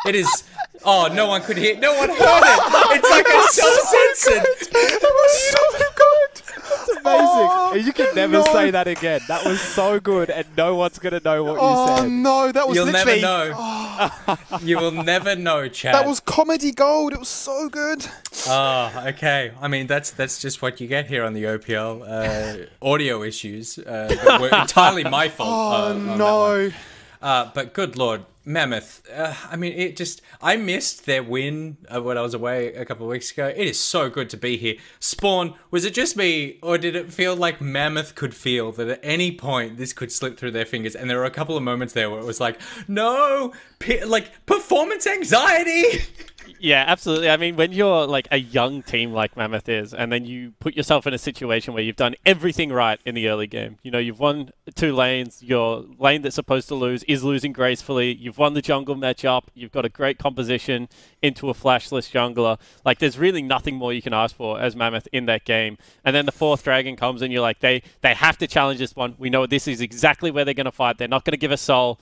It is. Oh, no one could hear. No one heard it. It's like a self-censored. That was so good. That's amazing. Oh, you can never say that again. That was so good, and no one's gonna know what you said. Oh no, that was You'll literally. never know. Oh, You will never know, Chad. that was comedy gold. It was so good. Oh, okay. I mean, that's just what you get here on the OPL. Audio issues that were entirely my fault. Oh on that no. one. But good Lord, Mammoth. I mean, I missed their win when I was away a couple of weeks ago. It is so good to be here. Spawn, was it just me, or did it feel like Mammoth could feel that at any point this could slip through their fingers? And there were a couple of moments there where it was like, no, like performance anxiety. Yeah, absolutely. I mean, when you're like a young team like Mammoth is, and then you put yourself in a situation where you've done everything right in the early game. You know, you've won 2 lanes. Your lane that's supposed to lose is losing gracefully. You've won the jungle matchup. You've got a great composition into a flashless jungler. Like, there's really nothing more you can ask for as Mammoth in that game. And then the 4th dragon comes, and you're like, they have to challenge this one. We know this is exactly where they're going to fight. They're not going to give a soul.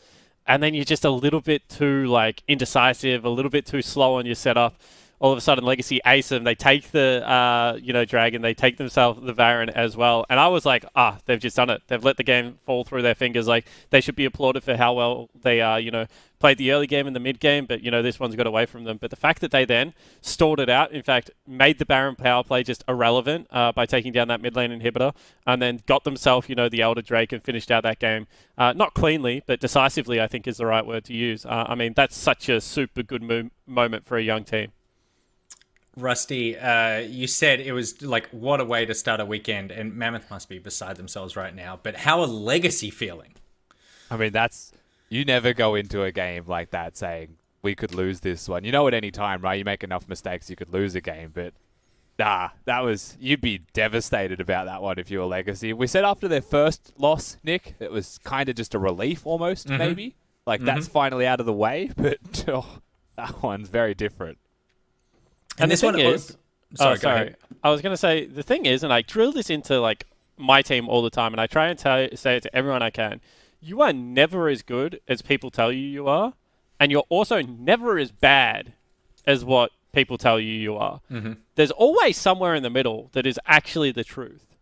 And then you're just a little bit too, like, indecisive, a little bit too slow on your setup. All of a sudden, Legacy ace them. They take the, dragon. They take themselves the Baron as well. And I was like, they've just done it. They've let the game fall through their fingers. Like, they should be applauded for how well they, played the early game and the mid game. But, this one's got away from them. But the fact that they then stalled it out, in fact, made the Baron power play just irrelevant by taking down that mid lane inhibitor, and then got themselves, the Elder Drake and finished out that game. Not cleanly, but decisively, I think is the right word to use. I mean, that's such a super good moment for a young team. Rusty, you said it was like, what a way to start a weekend, and Mammoth must be beside themselves right now. But how are Legacy feeling? I mean, you never go into a game like that saying, we could lose this one. You know, at any time, right? You make enough mistakes, you could lose a game. But, you'd be devastated about that one if you were Legacy. We said after their first loss, Nick, it was kind of just a relief almost, maybe. Like, that's finally out of the way. But that one's very different. And this one is... Sorry. I was going to say, the thing is, and I drill this into, like, my team all the time, and I try and say it to everyone I can, you are never as good as people tell you are, and you're also never as bad as what people tell you are. There's always somewhere in the middle that is actually the truth.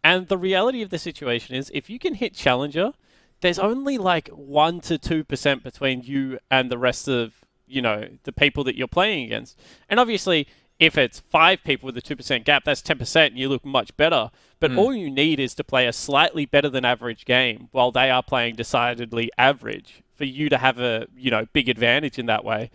And the reality of the situation is, if you can hit Challenger, there's only like 1 to 2% between you and the rest of, the people that you're playing against. And obviously, if it's 5 people with a 2% gap, that's 10%, and you look much better. But all you need is to play a slightly better than average game while they are playing decidedly average for you to have a, big advantage in that way.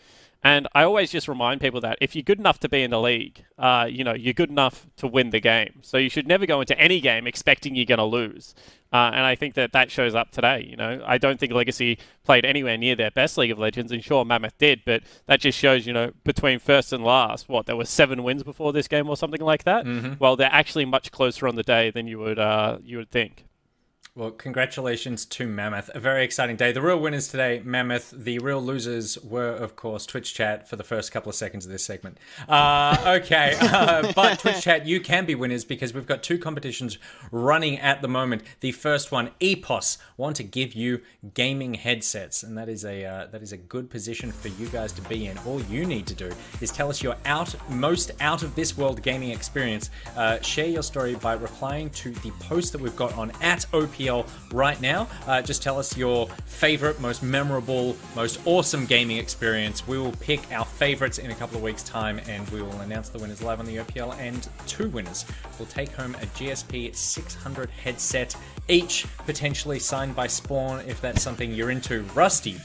And I always just remind people that if you're good enough to be in the league, you're good enough to win the game. So you should never go into any game expecting you're going to lose. And I think that shows up today. I don't think Legacy played anywhere near their best League of Legends, and sure, Mammoth did, but that just shows, between first and last, there were 7 wins before this game or something like that. Well, they're actually much closer on the day than you would think. Well, congratulations to Mammoth. A very exciting day. The real winners today, Mammoth. The real losers were, of course, Twitch Chat for the first couple of seconds of this segment. Okay. But Twitch Chat, you can be winners because we've got 2 competitions running at the moment. The first one, EPOS, want to give you gaming headsets. And that is a good position for you guys to be in. All you need to do is tell us your most out of this world gaming experience. Share your story by replying to the post that we've got on @OPL right now. Just tell us your favorite, most memorable, most awesome gaming experience. We will pick our favorites in a couple of weeks' time, and we will announce the winners live on the OPL, and 2 winners will take home a GSP 600 headset, each potentially signed by Spawn if that's something you're into. Rusty,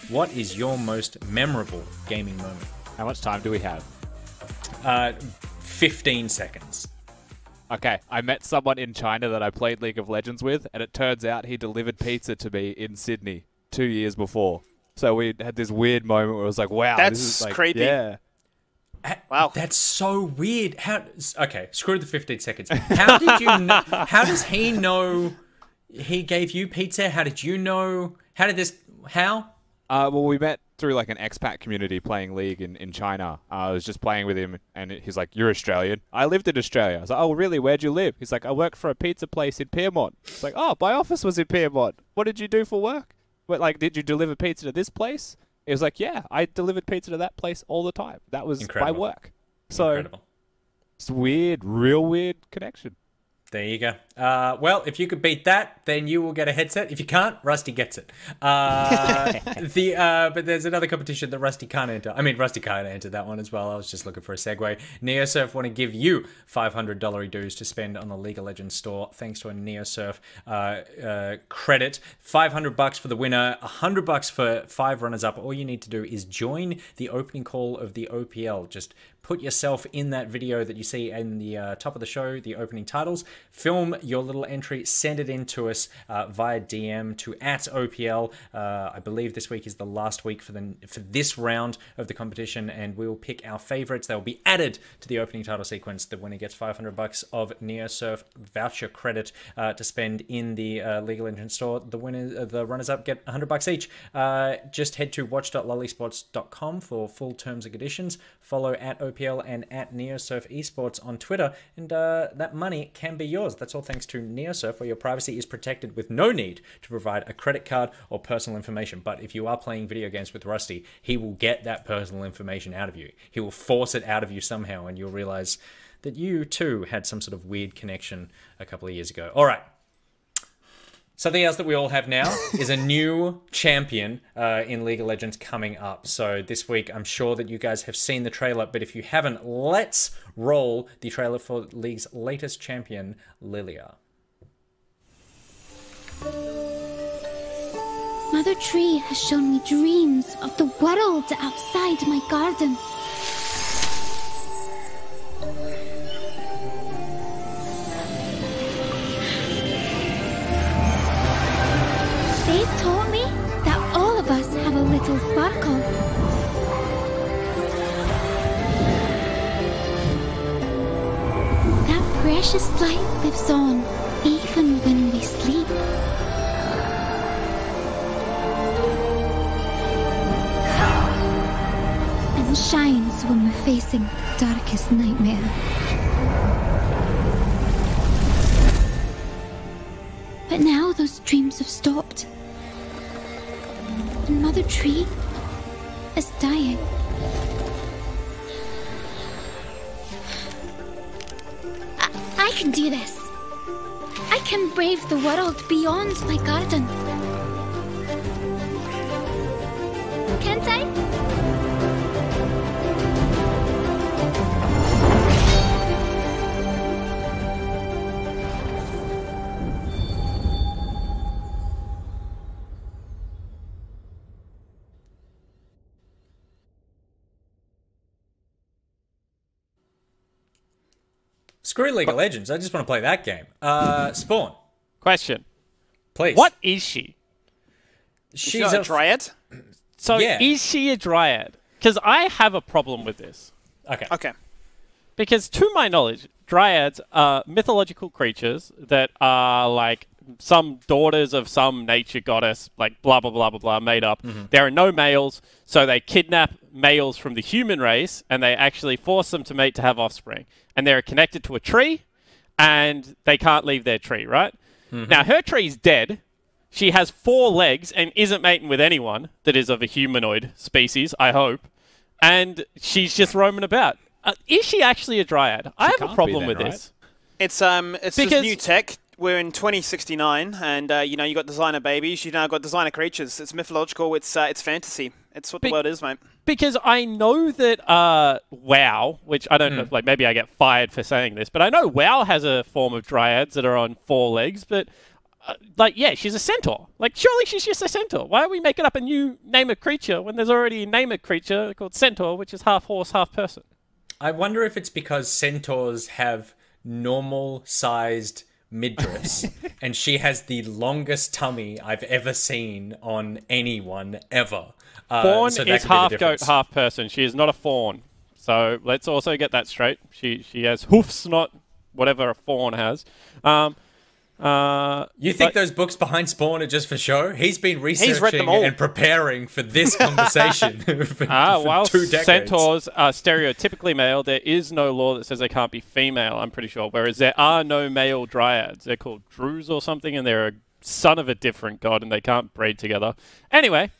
what is your most memorable gaming moment? How much time do we have? 15 seconds. Okay, I met someone in China that I played League of Legends with, and it turns out he delivered pizza to me in Sydney 2 years before. So we had this weird moment where it was like, wow, That's this is like, creepy. Yeah. Wow, that's so weird. Okay, screw the 15 seconds. How did you know? How does he know he gave you pizza? How did you know? How? Well, we met through like an expat community playing League in China. I was just playing with him, and he's like, "You're Australian." I lived in Australia. I was like, "Oh, really? Where'd you live?" He's like, "I work for a pizza place in Piermont." It's like, "Oh, my office was in Piermont. What did you do for work? What, like, did you deliver pizza to this place?" It was like, yeah, I delivered pizza to that place all the time. That was Incredible. my work. So Incredible. it's weird, real weird connection. There you go. Well, if you could beat that, then you will get a headset. If you can't, Rusty gets it. But there's another competition that Rusty can't enter. I mean, Rusty can't enter that one as well. I was just looking for a segue. NeoSurf want to give you $500 dues to spend on the League of Legends store, thanks to a NeoSurf credit. $500 for the winner, $100 for 5 runners-up. All you need to do is join the opening call of the OPL. Just put yourself in that video that you see in the top of the show, the opening titles. Film your little entry, send it in to us via DM to @OPL. I believe this week is the last week for this round of the competition, and we'll pick our favorites. They'll be added to the opening title sequence. The winner gets $500 of NeoSurf voucher credit to spend in the League of Legends store. The runners-up get $100 each. Just head to watch.lollysports.com for full terms and conditions. Follow @OPL and @NeoSurf Esports on Twitter, and that money can be yours. That's all thanks to NeoSurf, where your privacy is protected with no need to provide a credit card or personal information. But if you are playing video games with Rusty, he will get that personal information out of you. He will force it out of you somehow, and you'll realize that you too had some sort of weird connection a couple of years ago. All right. Something else that we all have now is a new champion in League of Legends coming up. So this week, I'm sure that you guys have seen the trailer, but if you haven't, let's roll the trailer for League's latest champion, Lilia. Mother Tree has shown me dreams of the world outside my garden. They've taught me that all of us have a little sparkle. That precious light lives on, even when we sleep. And shines when we're facing the darkest nightmare. But now those dreams have stopped. And Mother Tree is dying. I can do this. I can brave the world beyond my garden. Can't I? Screw League of Legends. I just want to play that game. Spawn, Question. please. What is she? She's a dryad? So Yeah. is she a dryad? Because I have a problem with this. Okay. Okay. Because to my knowledge, dryads are mythological creatures that are like some daughters of some nature goddess, like blah, blah, blah, blah, blah, made up. There are no males, so they kidnap males from the human race and they actually force them to mate to have offspring. And they're connected to a tree and they can't leave their tree, right? Now, her tree's dead. She has 4 legs and isn't mating with anyone that is of a humanoid species, I hope. And she's just roaming about. Is she actually a dryad? I have a can't problem be with then, this. It's Because- this new tech. We're in 2069, and you know, you got designer babies. You now got designer creatures. It's mythological. It's fantasy. It's what the world is, mate. Because I know that WoW, which I don't know, like maybe I get fired for saying this, but I know WoW has a form of dryads that are on 4 legs, but like, yeah, she's a centaur. Like, surely she's just a centaur. Why are we making up a new name of creature when there's already a name of creature called centaur, which is half horse, half person? I wonder if it's because centaurs have normal-sized midriffs, and she has the longest tummy I've ever seen on anyone ever. Fawn so that is could be the half goat, difference. half person. She is not a fawn. So let's also get that straight. She has hoofs, not whatever a fawn has. You think those books behind Spawn are just for show? He's been read them researching all. and preparing for this conversation for while 2 decades. centaurs are stereotypically male, there is no law that says they can't be female, I'm pretty sure. Whereas there are no male dryads. They're called Druze or something, and they're a son of a different god, and they can't breed together. Anyway,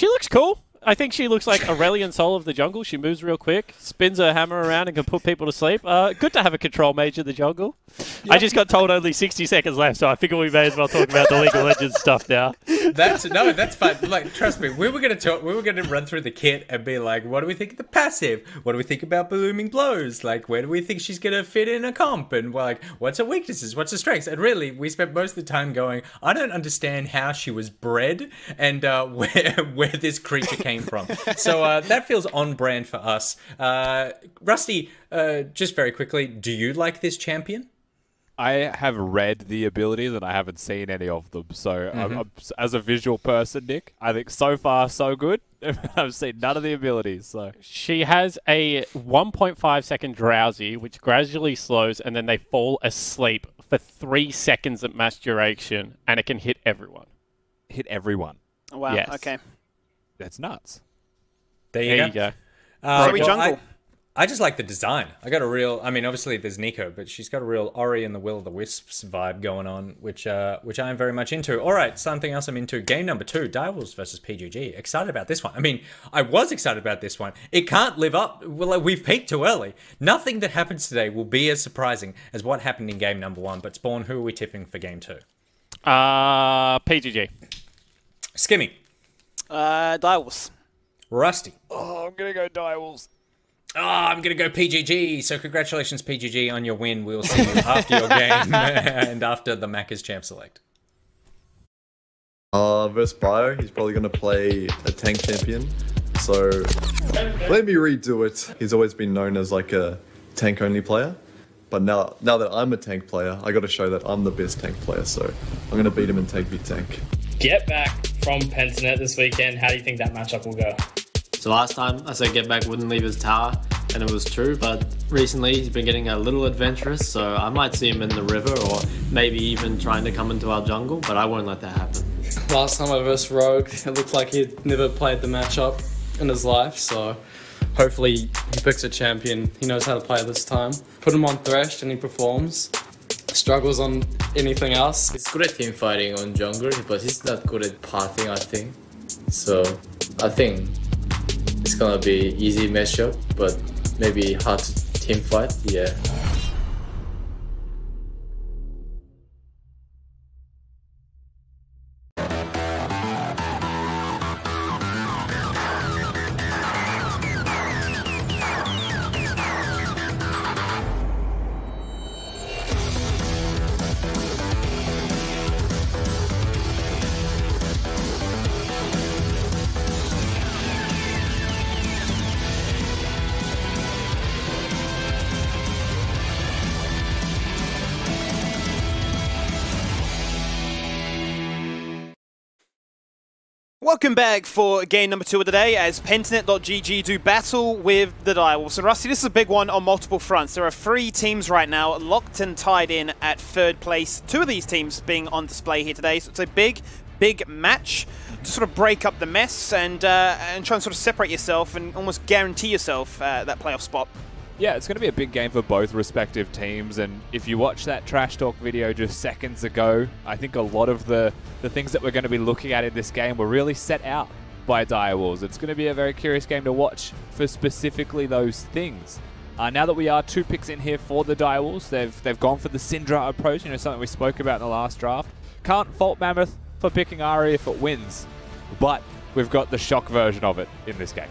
She looks cool. I think she looks like Aurelion Sol of the jungle. She moves real quick, spins her hammer around and can put people to sleep. Good to have a control mage in the jungle. Yep. I just got told only 60 seconds left, so I figure we may as well talk about the League of Legends stuff now. That's fine. Like, trust me, we were gonna run through the kit and be like, what do we think of the passive? What do we think about blooming blows? Like, where do we think she's gonna fit in a comp? And we're like, what's her weaknesses? What's her strengths? And really, we spent most of the time going, I don't understand how she was bred and where this creature came from. So that feels on brand for us. Rusty, just very quickly, do you like this champion? I have read the abilities and I haven't seen any of them. So as a visual person, Nick, I think so far so good. I've seen none of the abilities. So she has a 1.5 second drowsy, which gradually slows, and then they fall asleep for 3 seconds at max duration, and it can hit everyone. Hit everyone? Wow, yes. Okay. That's nuts. There you go. Jungle. I just like the design. I got a real, I mean, obviously there's Nico, but she's got a real Ori and the Will of the Wisps vibe going on, which I am very much into. All right, something else I'm into. Game number 2, Direwolves versus PGG. Excited about this one. I mean, I was excited about this one. It can't live up. Well, we've peaked too early. Nothing that happens today will be as surprising as what happened in game number 1. But Spawn, who are we tipping for game 2? PGG. Skimmy. Direwolves. Rusty. Oh, I'm going to go Direwolves. Oh, I'm going to go PGG. So congratulations, PGG, on your win. We'll see you after your game and after the Macca's Champ Select. Versus Bio, he's probably going to play a tank champion. So let me redo it. He's always been known as like a tank-only player. But now that I'm a tank player, I got to show that I'm the best tank player. So I'm going to beat him in tank v tank. Get back from Pentanet this weekend. How do you think that matchup will go? So last time I said Get Back wouldn't leave his tower, and it was true, but recently he's been getting a little adventurous, so I might see him in the river or maybe even trying to come into our jungle, but I won't let that happen. Last time I versed Rogue, it looked like he'd never played the matchup in his life, so hopefully he picks a champion he knows how to play this time. Put him on Thresh and he performs. Struggles on anything else. He's good at team fighting on jungle, but he's not good at pathing, I think. So I think it's gonna be easy matchup, but maybe hard to team fight, yeah. Welcome back for game number 2 of the day as Pentanet.gg do battle with the Direwolves. And Rusty, this is a big one on multiple fronts. There are 3 teams right now locked and tied in at 3rd place. 2 of these teams being on display here today. So it's a big match to sort of break up the mess and try and sort of separate yourself and almost guarantee yourself that playoff spot. Yeah, it's going to be a big game for both respective teams, and if you watch that Trash Talk video just seconds ago, I think a lot of the things that we're going to be looking at in this game were really set out by Direwolves. It's going to be a very curious game to watch for specifically those things. Now that we are 2 picks in here for the Direwolves, they've gone for the Syndra approach, something we spoke about in the last draft. Can't fault Mammoth for picking Ahri if it wins, but we've got the shock version of it in this game.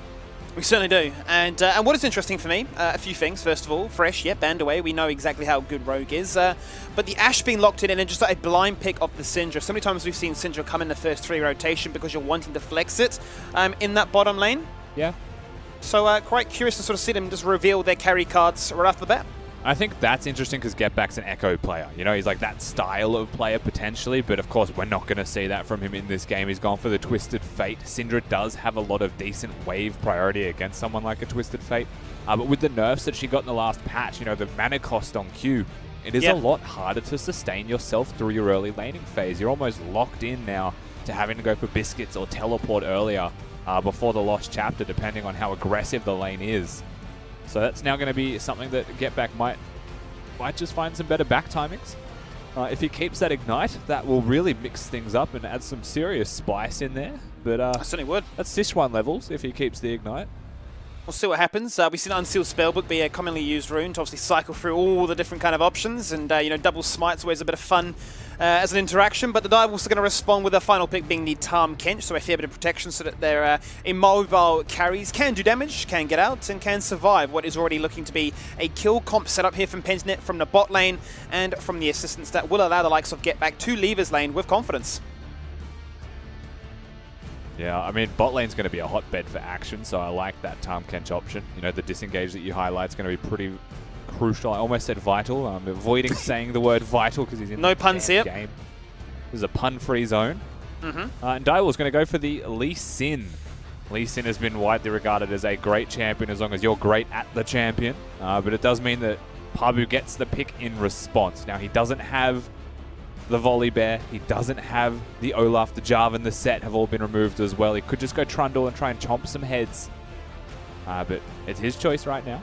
We certainly do. And what is interesting for me, a few things. First of all, Fresh, banned away. We know exactly how good Rogue is. But the Ashe being locked in and then just a blind pick of the Syndra. So many times we've seen Syndra come in the first 3 rotation because you're wanting to flex it in that bottom lane. Yeah. So quite curious to sort of see them just reveal their carry cards right off the bat. I think that's interesting because Getback's an Echo player. He's like that style of player potentially, but of course we're not going to see that from him in this game. He's gone for the Twisted Fate. Syndra does have a lot of decent wave priority against someone like a Twisted Fate. But with the nerfs that she got in the last patch, the mana cost on Q, it is a lot harder to sustain yourself through your early laning phase. You're almost locked in now to having to go for biscuits or teleport earlier before the Lost Chapter, depending on how aggressive the lane is. So that's now going to be something that Getback might just find some better back timings. If he keeps that Ignite, that will really mix things up and add some serious spice in there. But I certainly would. That's Sichuan levels if he keeps the Ignite. We'll see what happens. We've seen Unsealed Spellbook be a commonly used rune to obviously cycle through all the different kind of options, and you know, double smite's always a bit of fun as an interaction. But the Direwolves are going to respond with their final pick being the Tarm Kench, so a fair bit of protection so that their immobile carries can do damage, can get out, and can survive what is already looking to be a kill comp setup here from Pentanet, from the bot lane, and from the assistance that will allow the likes of Get Back to leave his lane with confidence. Yeah, I mean, bot lane's going to be a hotbed for action, so I like that Tarm Kench option. You know, the disengage that you highlight is going to be pretty crucial. I almost said vital. I'm avoiding saying the word vital because he's in no puns here. Game. This is a pun-free zone. And Direwolf's going to go for the Lee Sin. Lee Sin has been widely regarded as a great champion as long as you're great at the champion. But it does mean that Pabu gets the pick in response. Now, he doesn't have the Volley Bear, he doesn't have the Olaf, the Jarvan, the Set have all been removed as well. He could just go Trundle and try and chomp some heads. But it's his choice right now.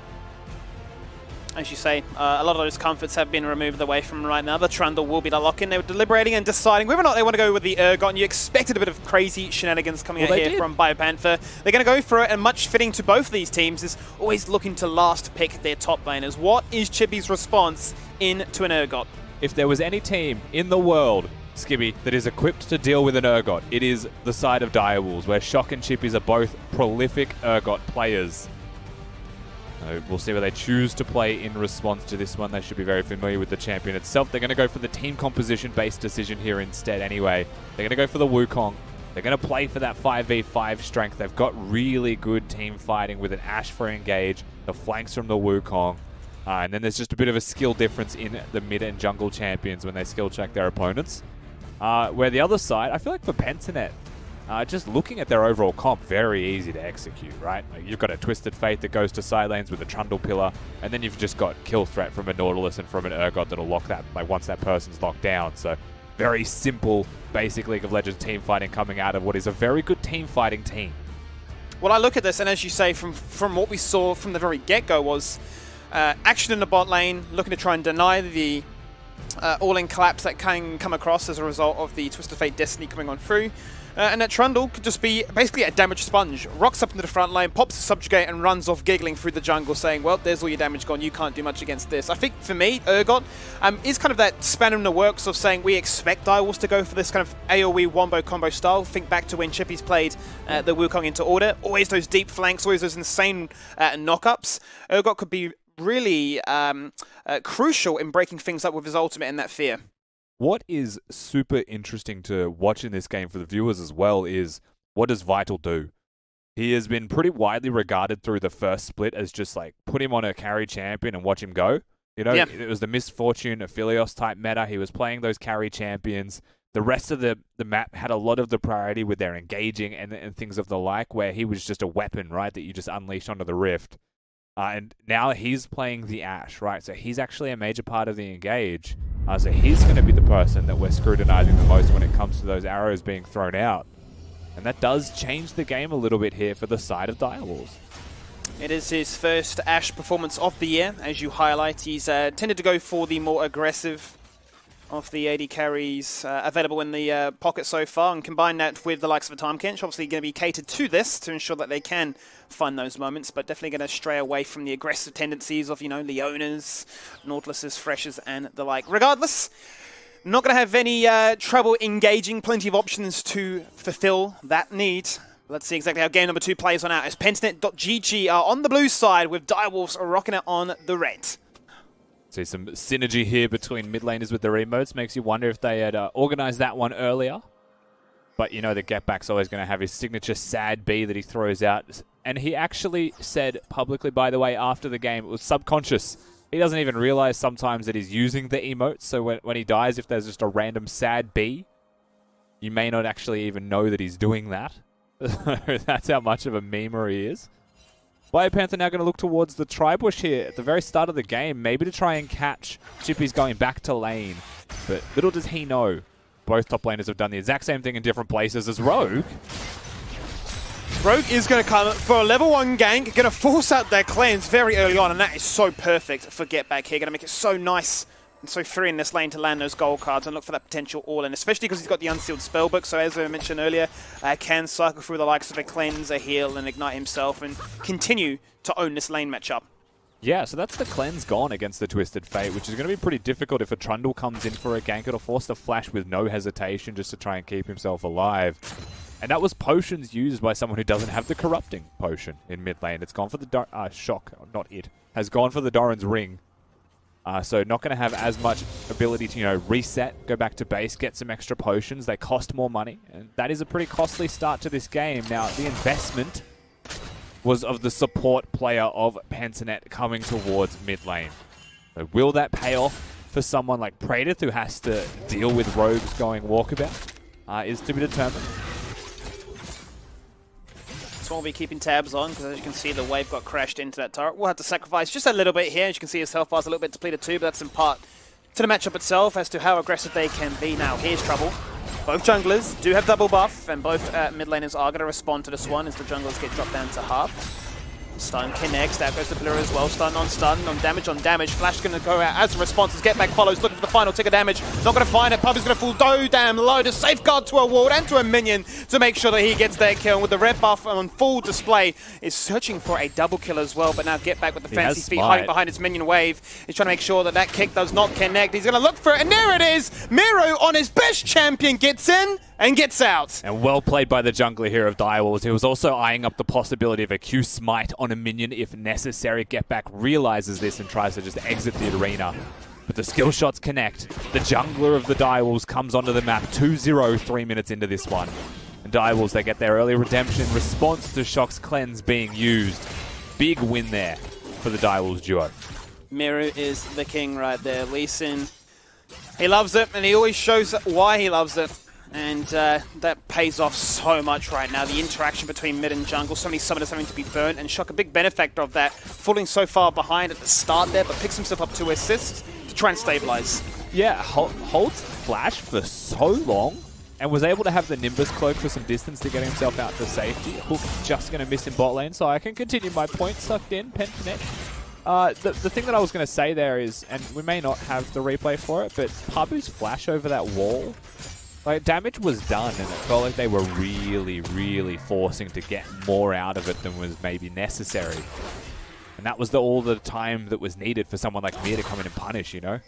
As you say, a lot of those comforts have been removed away from right now. The Trundle will be the lock-in. They were deliberating and deciding whether or not they want to go with the Urgot. You expected a bit of crazy shenanigans coming out here from BioPanther. They're going to go for it, and much fitting to both of these teams is always looking to last pick their top laners. What is Chippy's response into an Urgot? If there was any team in the world, Skibby, that is equipped to deal with an Urgot, it is the side of Direwolves, where Shock and Chippies are both prolific Urgot players. We'll see where they choose to play in response to this one. They should be very familiar with the champion itself. They're going to go for the team composition-based decision here instead anyway. They're going to go for the Wukong. They're going to play for that 5v5 strength. They've got really good team fighting with an Ashe for engage, the flanks from the Wukong. And then there's just a bit of a skill difference in the mid and jungle champions when they skill check their opponents. Where the other side, I feel like for Pentanet, just looking at their overall comp, very easy to execute, right? Like you've got a Twisted Fate that goes to side lanes with a Trundle Pillar, and then you've just got kill threat from a Nautilus and from an Urgot that'll lock that, like once that person's locked down. So very simple, basic League of Legends team fighting coming out of what is a very good team fighting team. Well, I look at this, and as you say, from what we saw from the very get-go was action in the bot lane, looking to try and deny the all-in collapse that can come across as a result of the Twisted Fate Destiny coming on through. And that Trundle could just be basically a damage sponge. Rocks up into the front line, pops a Subjugate, and runs off giggling through the jungle saying, well, there's all your damage gone, you can't do much against this. I think, for me, Urgot is kind of that span in the works of saying we expect Direwolves to go for this kind of AoE wombo combo style. Think back to when Chippy's played the Wukong into order. Always those deep flanks, always those insane knock-ups. Urgot could be really crucial in breaking things up with his ultimate and that fear. What is super interesting to watch in this game for the viewers as well is, what does Vital do? He has been pretty widely regarded through the first split as just like, put him on a carry champion and watch him go. You know, It was the Misfortune Aphelios type meta. He was playing those carry champions. The rest of the map had a lot of the priority with their engaging and things of the like, where he was just a weapon, right, that you just unleash onto the Rift. And now he's playing the Ashe, right? So he's actually a major part of the engage. So he's going to be the person that we're scrutinizing the most when it comes to those arrows being thrown out. And that does change the game a little bit here for the side of Direwolves. It is his first Ashe performance of the year. As you highlight, he's tended to go for the more aggressive of the AD carries available in the pocket so far, and combine that with the likes of a Tarm Kench, obviously going to be catered to this to ensure that they can find those moments, but definitely going to stray away from the aggressive tendencies of, you know, Leonas, Nautiluses, Freshers, and the like. Regardless, not going to have any trouble engaging, plenty of options to fulfill that need. Let's see exactly how game number 2 plays on out, as Pentanet.gg are on the blue side with Direwolves rocking it on the red. See some synergy here between mid laners with their emotes. Makes you wonder if they had organized that one earlier. But you know the Get Back's always going to have his signature sad B that he throws out. And he actually said publicly, by the way, after the game, it was subconscious. He doesn't even realize sometimes that he's using the emotes. So when he dies, if there's just a random sad B, you may not actually even know that he's doing that. That's how much of a memer he is. BioPanther now going to look towards the Tribush here at the very start of the game, maybe to try and catch Chippy's going back to lane. But little does he know, both top laners have done the exact same thing in different places as Rogue. Rogue is going to come for a level 1 gank, going to force out their clans very early on, and that is so perfect for Get Back here. Going to make it so nice And so free in this lane to land those gold cards and look for that potential all-in, especially because he's got the unsealed spellbook. So as I mentioned earlier, can cycle through the likes of a cleanse, a heal, and ignite himself and continue to own this lane matchup. Yeah, so that's the cleanse gone against the Twisted Fate, which is going to be pretty difficult if a Trundle comes in for a gank. It'll force the flash with no hesitation just to try and keep himself alive. And that was potions used by someone who doesn't have the corrupting potion in mid lane. It's gone for the Shock, not it, has gone for the Doran's Ring. So not going to have as much ability to, you know, reset, go back to base, get some extra potions. They cost more money, and that is a pretty costly start to this game. Now, the investment was of the support player of Pentanet coming towards mid lane. So will that pay off for someone like Praedyth, who has to deal with rogues going walkabout? Is to be determined. So we'll be keeping tabs on, because as you can see, the wave got crashed into that turret. We'll have to sacrifice just a little bit here. As you can see, his health bar's a little bit depleted too, but that's in part to the matchup itself as to how aggressive they can be. Now, here's trouble. Both junglers do have double buff, and both mid laners are going to respond to this one as the junglers get dropped down to half. Stun connects, that goes to Pillar as well. Stun, on damage. Flash going to go out as a response as Get Back follows, looking for the final tick of damage. Not going to find it. Puppy's going to fall so damn low to safeguard to a ward and to a minion to make sure that he gets that kill. And with the red buff on full display, is searching for a double kill as well. But now Get Back with the fancy feet hiding behind his minion wave. He's trying to make sure that that kick does not connect. He's going to look for it, and there it is. Miro on his best champion gets in and gets out. And well played by the jungler here of Direwolves. He was also eyeing up the possibility of a Q smite on a minion if necessary. Get Back realizes this and tries to just exit the arena. But the skill shots connect. The jungler of the Direwolves comes onto the map 2-0 3 minutes into this one. And Direwolves, they get their early redemption in response to Shock's cleanse being used. Big win there for the Direwolves duo. Miru is the king right there. Lee Sin, he loves it, and he always shows why he loves it. And that pays off so much right now. The interaction between mid and jungle, so many summoners having to be burnt, and Shock a big benefactor of that, falling so far behind at the start there, but picks himself up 2 assists to try and stabilize. Yeah, holds flash for so long, and was able to have the Nimbus cloak for some distance to get himself out to safety. Hook just going to miss in bot lane, so I can continue my point. Sucked in, Pentanet. The thing that I was going to say there is, and we may not have the replay for it, but Pabu's flash over that wall, like, damage was done, and it felt like they were really, really forcing to get more out of it than was maybe necessary. And that was all the time that was needed for someone like Mir to come in and punish, you know?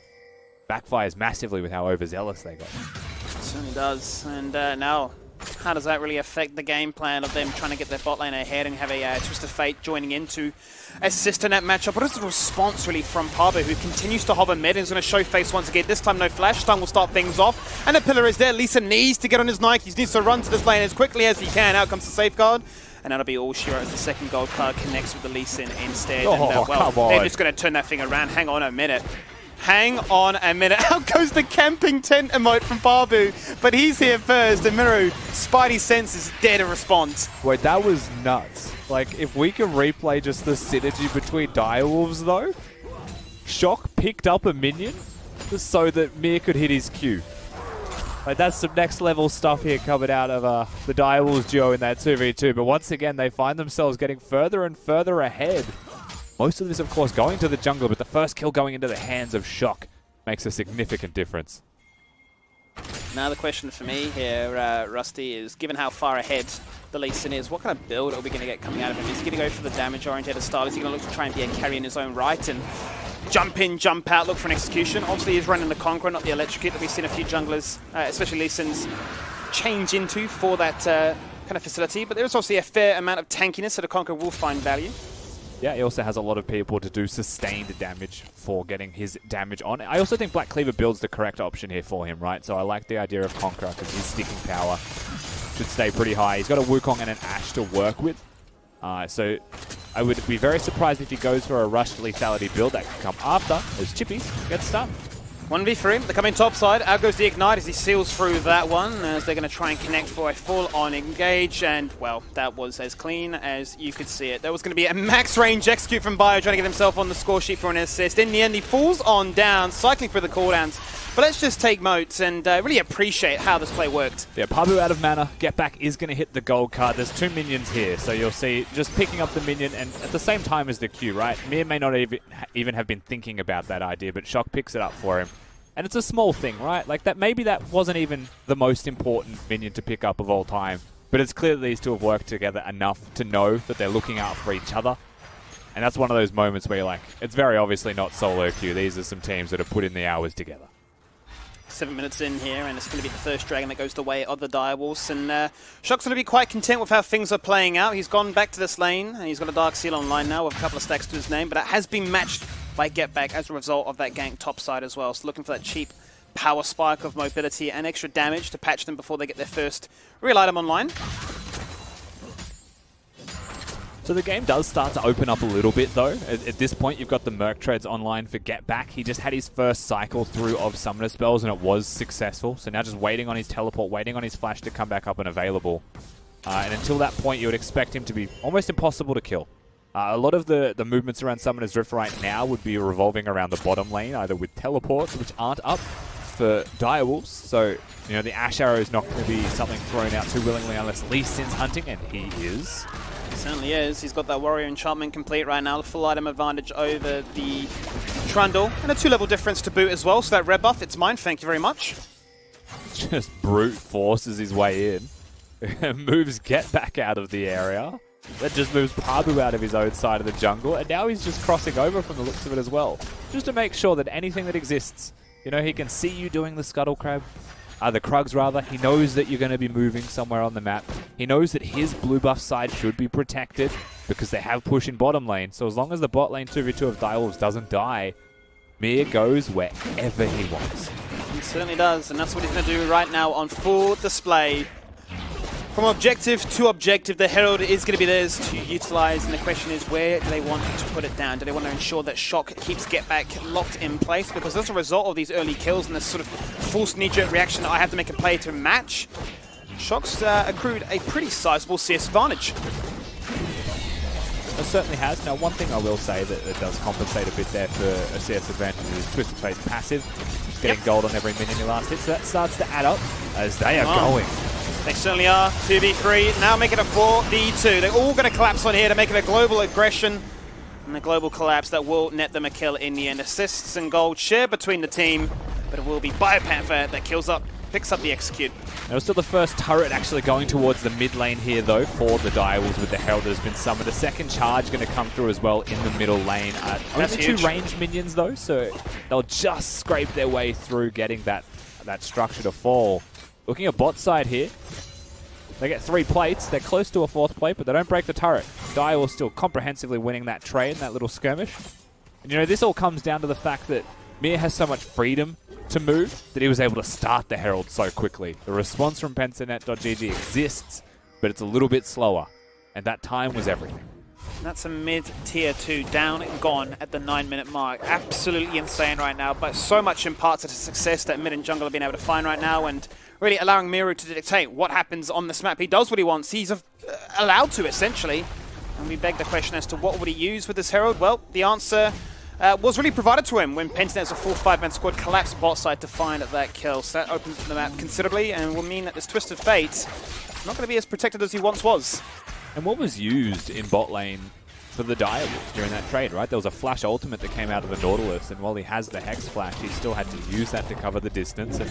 Backfires massively with how overzealous they got. It certainly does. And now, how does that really affect the game plan of them trying to get their bot lane ahead and have a Twisted Fate joining in to assist in that matchup? What is the response really from Pabu, who continues to hover mid and is going to show face once again? This time no flash. Stun will start things off. And the pillar is there. Lisa needs to get on his Nike. He needs to run to this lane as quickly as he can. Out comes the safeguard. And that'll be all Shiro as the second gold card connects with the Lee Sin instead. Oh, and, well, come on. they're just going to turn that thing around. Hang on a minute. Hang on a minute. Out goes the camping tent emote from Pabu. But he's here first. And Miru, Spidey senses, dare to respond. Wait, that was nuts. Like, if we can replay just the synergy between Direwolves, though, Shock picked up a minion so that Mir could hit his Q. Like, that's some next level stuff here coming out of the Direwolves duo in that 2v2. But once again, they find themselves getting further and further ahead. Most of this, of course, going to the jungle, but the first kill going into the hands of Shock makes a significant difference. Now the question for me here, Rusty, is given how far ahead the Lee Sin is, what kind of build are we going to get coming out of him? Is he going to go for the damage-oriented style? Is he going to look to try and be a carry in his own right and jump in, jump out, look for an execution? Obviously, he's running the Conqueror, not the Electrocute that we've seen a few junglers, especially Lee Sin's, change into for that kind of facility. But there's obviously a fair amount of tankiness, so the Conqueror will find value. Yeah, he also has a lot of people to do sustained damage for getting his damage on. I also think Black Cleaver builds the correct option here for him, right? So I like the idea of Conqueror because his sticking power should stay pretty high. He's got a Wukong and an Ashe to work with. So I would be very surprised if he goes for a rushed lethality build that can come after as Chippy gets stunned. 1v3, they're coming topside. Out goes the Ignite as he seals through that one, as they're going to try and connect for a full-on engage, and, well, that was as clean as you could see it. There was going to be a max-range execute from Bio, trying to get himself on the score sheet for an assist. In the end, he falls on down, cycling through the cooldowns, But let's just take notes and really appreciate how this play worked. Yeah, Pabu out of mana. Get back is going to hit the gold card. There's 2 minions here, so you'll see just picking up the minion and at the same time as the Q, right? Mir may not even have been thinking about that idea, but Shock picks it up for him. And it's a small thing, right? Like that, maybe that wasn't even the most important minion to pick up of all time, but it's clear that these two have worked together enough to know that they're looking out for each other. And that's one of those moments where you're like, it's very obviously not solo queue. These are some teams that have put in the hours together. 7 minutes in here, and it's going to be the first dragon that goes the way of the Direwolves. And Shock's going to be quite content with how things are playing out. He's gone back to this lane, and he's got a Dark Seal online now with a couple of stacks to his name, but it has been matched by Get Back as a result of that gank topside as well. So looking for that cheap power spike of mobility and extra damage to patch them before they get their first real item online. So the game does start to open up a little bit though. At this point you've got the Merc Treads online for Get Back. He just had his first cycle through of Summoner Spells and it was successful. So now just waiting on his teleport, waiting on his flash to come back up and available. And until that point you would expect him to be almost impossible to kill. A lot of the movements around Summoner's Rift right now would be revolving around the bottom lane, either with teleports, which aren't up for Direwolves. So, you know, the Ash Arrow is not going to be something thrown out too willingly unless Lee Sin's hunting, and he is. He certainly is. He's got that Warrior Enchantment complete right now. The full item advantage over the Trundle. And a 2-level difference to boot as well. So that red buff, it's mine. Thank you very much. Just brute forces his way in. Moves Get Back out of the area. That just moves Pabu out of his own side of the jungle. And now he's just crossing over from the looks of it as well. Just to make sure that anything that exists, you know, he can see you doing the Scuttle Crab. The Krugs rather. He knows that you're going to be moving somewhere on the map. He knows that his blue buff side should be protected because they have push in bottom lane. So as long as the bot lane 2v2 of Direwolves doesn't die, Mir goes wherever he wants. He certainly does, and that's what he's going to do right now on full display. From objective to objective, the Herald is going to be theirs to utilize, and the question is, where do they want to put it down? Do they want to ensure that Shock keeps Get Back locked in place? Because as a result of these early kills and this sort of forced knee-jerk reaction that I have to make a play to match, Shock's accrued a pretty sizable CS advantage. It certainly has. Now, one thing I will say that does compensate a bit there for a CS advantage is Twisted Fate's passive. Just getting gold on every minion he last hit, so that starts to add up as they are going. They certainly are. 2v3, now make it a 4v2. They're all going to collapse on here to make it a global aggression. And a global collapse that will net them a kill in the end. Assists and gold share between the team, but it will be Biopanther that picks up the execute. Now, still the first turret actually going towards the mid lane here, though, for the Direwolves with the Herald that has been summoned. A second charge going to come through as well in the middle lane. Only 2 ranged minions, though, so they'll just scrape their way through getting that structure to fall. Looking at bot side here, they get 3 plates. They're close to a 4th plate, but they don't break the turret. Direwolves still comprehensively winning that trade, that little skirmish. And, you know, this all comes down to the fact that Mir has so much freedom to move that he was able to start the Herald so quickly. The response from Pensinet.gg exists, but it's a little bit slower, and that time was everything. That's a mid-tier 2 down and gone at the 9-minute mark. Absolutely insane right now, but so much in part to the success that mid and jungle have been able to find right now, and really allowing Miru to dictate what happens on this map. He does what he wants. He's allowed to, essentially. And we beg the question as to what would he use with this Herald? Well, the answer was really provided to him when Pentinet's a full 5-man squad collapsed bot side to find that kill. So that opens the map considerably and will mean that this Twisted Fate not going to be as protected as he once was. And what was used in bot lane for the Direwolves during that trade, right? There was a flash ultimate that came out of the Nautilus, and while he has the Hex Flash, he still had to use that to cover the distance, and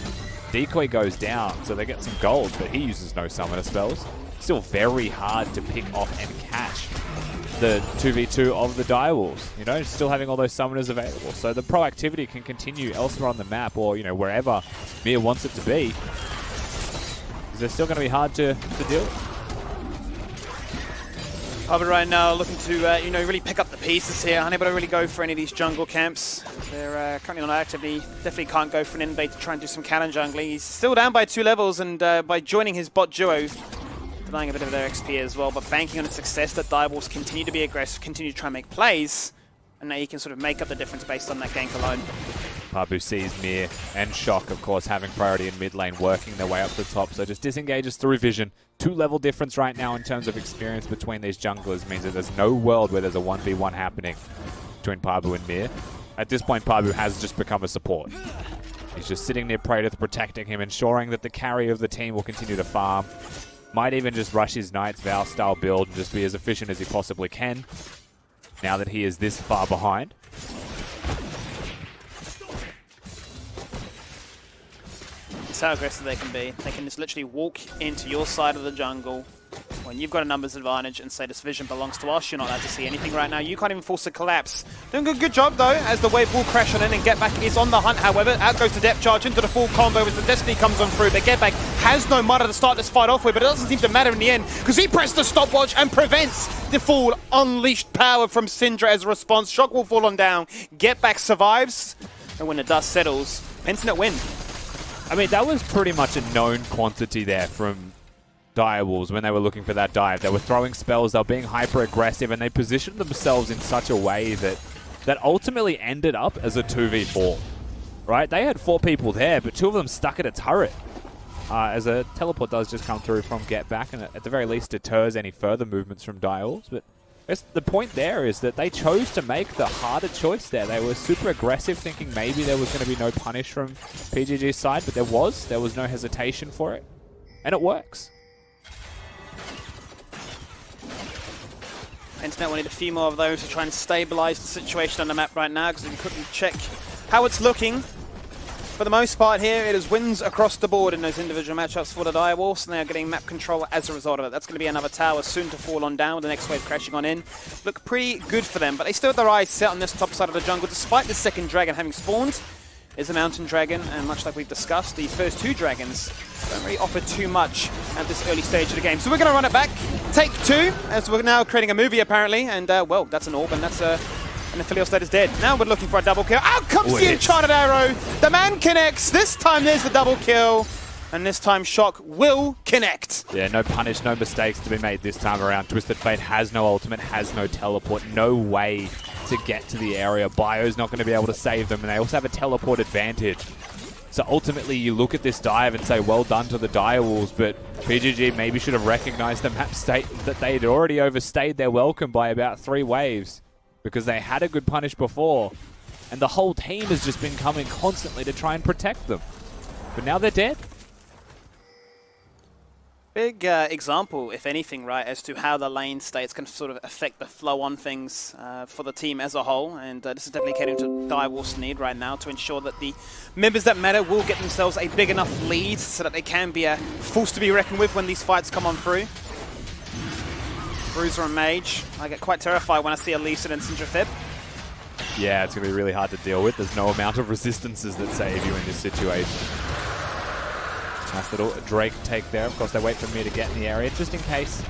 Decoy goes down, so they get some gold, but he uses no summoner spells. Still very hard to pick off and catch the 2v2 of the Direwolves, you know, still having all those summoners available. So the proactivity can continue elsewhere on the map, or, you know, wherever Mir wants it to be. They're still going to be hard to deal with. But right now looking to, you know, really pick up the pieces here. Unable to really go for any of these jungle camps. They're currently on activity. Definitely can't go for an invade to try and do some counter jungling. He's still down by 2 levels, and by joining his bot duo, denying a bit of their XP as well, but banking on the success that Direwolves continue to be aggressive, continue to try and make plays, and now he can sort of make up the difference based on that gank alone. Pabu sees Mir and Shock, of course, having priority in mid lane, working their way up to the top, so just disengages through vision. 2-level difference right now in terms of experience between these junglers means that there's no world where there's a 1v1 happening between Pabu and Mir. At this point, Pabu has just become a support. He's just sitting near Praetor, protecting him, ensuring that the carry of the team will continue to farm. Might even just rush his Knight's Vow style build and just be as efficient as he possibly can, now that he is this far behind. It's how aggressive they can be. They can just literally walk into your side of the jungle when you've got a numbers advantage and say this vision belongs to us. You're not allowed to see anything right now. You can't even force a collapse. Doing a good job though, as the wave will crash on in, and Get Back is on the hunt. However, out goes the depth charge into the full combo as the Destiny comes on through. But Get Back has no mana to start this fight off with, but it doesn't seem to matter in the end because he pressed the stopwatch and prevents the full unleashed power from Syndra as a response. Shock will fall on down. Get Back survives, and when the dust settles, Pentnet win. I mean, that was pretty much a known quantity there from Direwolves when they were looking for that dive. They were throwing spells, they were being hyper-aggressive, and they positioned themselves in such a way that ultimately ended up as a 2v4. Right? They had 4 people there, but 2 of them stuck at a turret. As a teleport does just come through from Get Back, and at the very least deters any further movements from Direwolves. But the point there is that they chose to make the harder choice there. They were super aggressive, thinking maybe there was going to be no punish from PGG's side, but there was no hesitation for it. And it works. Internet wanted a few more of those to try and stabilize the situation on the map right now because we couldn't check how it's looking. For the most part here, it is wins across the board in those individual matchups for the Direwolves, and they are getting map control as a result of it. That's going to be another tower soon to fall on down with the next wave crashing on in. Look pretty good for them, but they still have their eyes set on this top side of the jungle despite the second dragon having spawned. Is a mountain dragon, and much like we've discussed, these first 2 dragons don't really offer too much at this early stage of the game. So we're going to run it back, take 2, as we're now creating a movie apparently, and well, that's an orb, and that's an Aphelios that is dead. Now we're looking for a double kill. Out comes the Enchanted Arrow! The man connects! This time there's the double kill, and this time Shock will connect. Yeah, no punish, no mistakes to be made this time around. Twisted Fate has no ultimate, has no teleport, no way to get to the area. Bio's not going to be able to save them, and they also have a teleport advantage. So ultimately you look at this dive and say well done to the Direwolves, but PGG maybe should have recognized the map state that they had already overstayed their welcome by about 3 waves, because they had a good punish before, and the whole team has just been coming constantly to try and protect them. But now they're dead. Big example, if anything, right, as to how the lane states can sort of affect the flow on things for the team as a whole. And this is definitely catering to Direwolves' need right now to ensure that the members that matter will get themselves a big enough lead so that they can be a force to be reckoned with when these fights come on through. Bruiser and Mage. I get quite terrified when I see a Lee Sin and Syndra Fib. Yeah, it's going to be really hard to deal with. There's no amount of resistances that save you in this situation. Nice little Drake take there. Of course, they wait for me to get in the area just in case.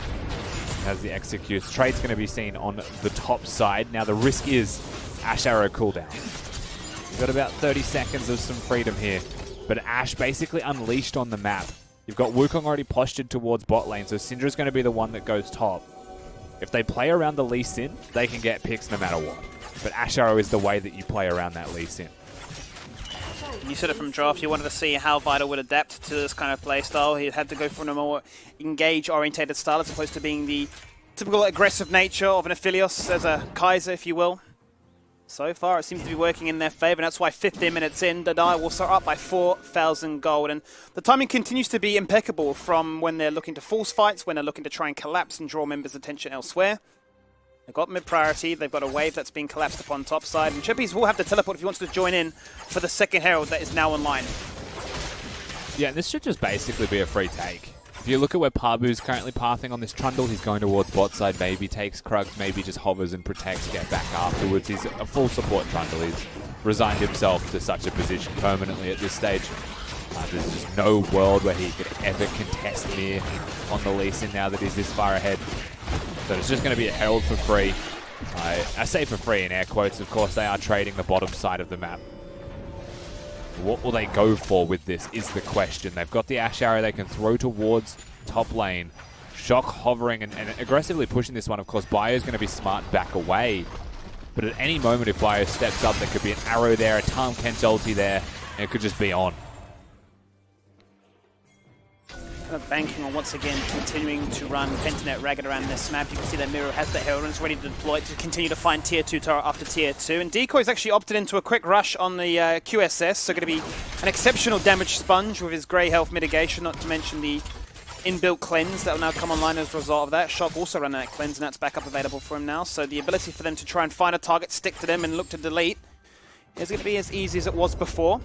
As the executes. Trade's going to be seen on the top side. Now, the risk is Ash Arrow cooldown. You've got about 30 seconds of some freedom here. But Ash basically unleashed on the map. You've got Wukong already postured towards bot lane, so Syndra's going to be the one that goes top. If they play around the Lee Sin, they can get picks no matter what. But Ash Arrow is the way that you play around that Lee Sin. You said it from draft, you wanted to see how Vital would adapt to this kind of playstyle. He had to go for a more engage-orientated style as opposed to being the typical aggressive nature of an Aphelios as a Kaiser, if you will. So far, it seems to be working in their favor, and that's why 15 minutes in, the Direwolves are up by 4,000 gold. And the timing continues to be impeccable from when they're looking to force fights, when they're looking to try and collapse and draw members' attention elsewhere. They've got mid-priority, they've got a wave that's being collapsed upon top side, and Chippies will have to teleport if he wants to join in for the second Herald that is now online. Yeah, and this should just basically be a free take. If you look at where Parbu's currently pathing on this Trundle, he's going towards bot side, maybe takes Krugs, maybe just hovers and protects, get back afterwards. He's a full support Trundle. He's resigned himself to such a position permanently at this stage. There's just no world where he could ever contest near on the Lee Sin now that he's this far ahead. So it's just going to be a Herald for free. I say for free in air quotes, of course. They are trading the bottom side of the map. What will they go for with this is the question. They've got the Ash Arrow they can throw towards top lane. Shock hovering and aggressively pushing this one. Of course, Bio's going to be smart and back away. But at any moment, if Bio steps up, there could be an arrow there, a Tahm Kench ulti there, and it could just be on. Kind of banking on once again continuing to run Pentanet ragged around this map. You can see that Miro has the Herald's ready to deploy it to continue to find tier 2 turret after tier 2. And Decoy's actually opted into a quick rush on the QSS, so going to be an exceptional damage sponge with his grey health mitigation, not to mention the inbuilt cleanse that will now come online as a result of that. Shock also running that cleanse, and that's back up available for him now. So the ability for them to try and find a target, stick to them, and look to delete is going to be as easy as it was before.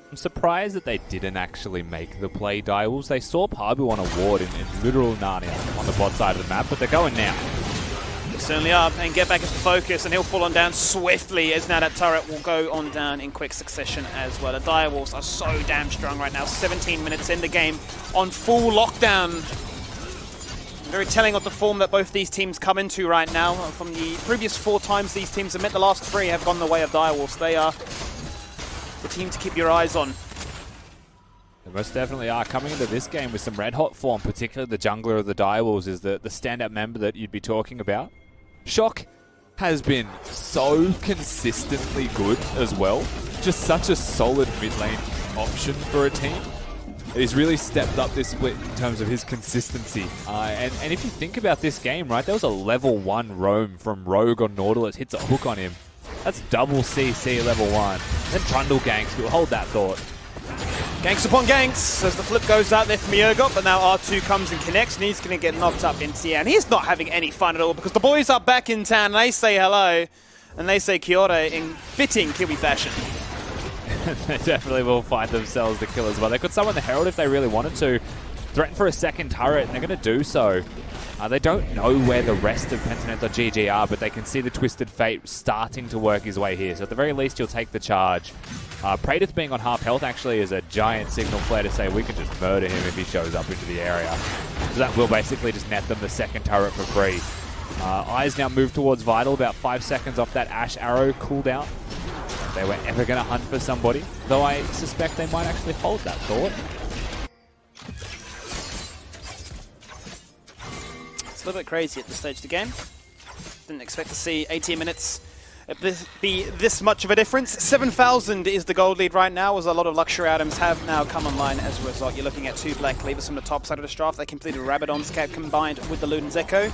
I'm surprised that they didn't actually make the play, Direwolves. They saw Pabu on a ward in literal Narnia on the bot side of the map, but they're going now. They certainly are, and get back into focus, and he'll fall on down swiftly as now that turret will go on down in quick succession as well. The Direwolves are so damn strong right now, 17 minutes in the game on full lockdown. Very telling of the form that both these teams come into right now. From the previous 4 times these teams have met, the last 3 have gone the way of Direwolves. They are the team to keep your eyes on. They most definitely are. Coming into this game with some red-hot form, particularly the jungler of the Direwolves is the standout member that you'd be talking about. Shock has been so consistently good as well. Just such a solid mid-lane option for a team. He's really stepped up this split in terms of his consistency. And if you think about this game, right, there was a level 1 roam from Rogue on Nautilus, hits a hook on him. That's double CC level 1. Then Trundle ganks, we'll hold that thought. Ganks upon ganks as the flip goes out there from Yurgot, but now R2 comes and connects, and he's going to get knocked up into the air. And he's not having any fun at all because the boys are back in town, and they say hello, and they say kia ora in fitting Kiwi fashion. They definitely will find themselves the kill as well. They could summon the Herald if they really wanted to. Threaten for a second turret, and they're going to do so. They don't know where the rest of Pentanet.gg are, but they can see the Twisted Fate starting to work his way here. So at the very least, you'll take the charge. Praedyth being on half health actually is a giant signal flare to say we can just murder him if he shows up into the area. So that will basically just net them the second turret for free. Eyes now move towards Vital, about 5 seconds off that Ash Arrow cooldown. If they were ever going to hunt for somebody, though I suspect they might actually hold that thought. It's a little bit crazy at this stage of the game. Didn't expect to see 18 minutes be this much of a difference. 7,000 is the gold lead right now, as a lot of luxury items have now come online as a result. You're looking at 2 Black Cleavers from the top side of the draft. They completed Rabadon's cap combined with the Luden's Echo.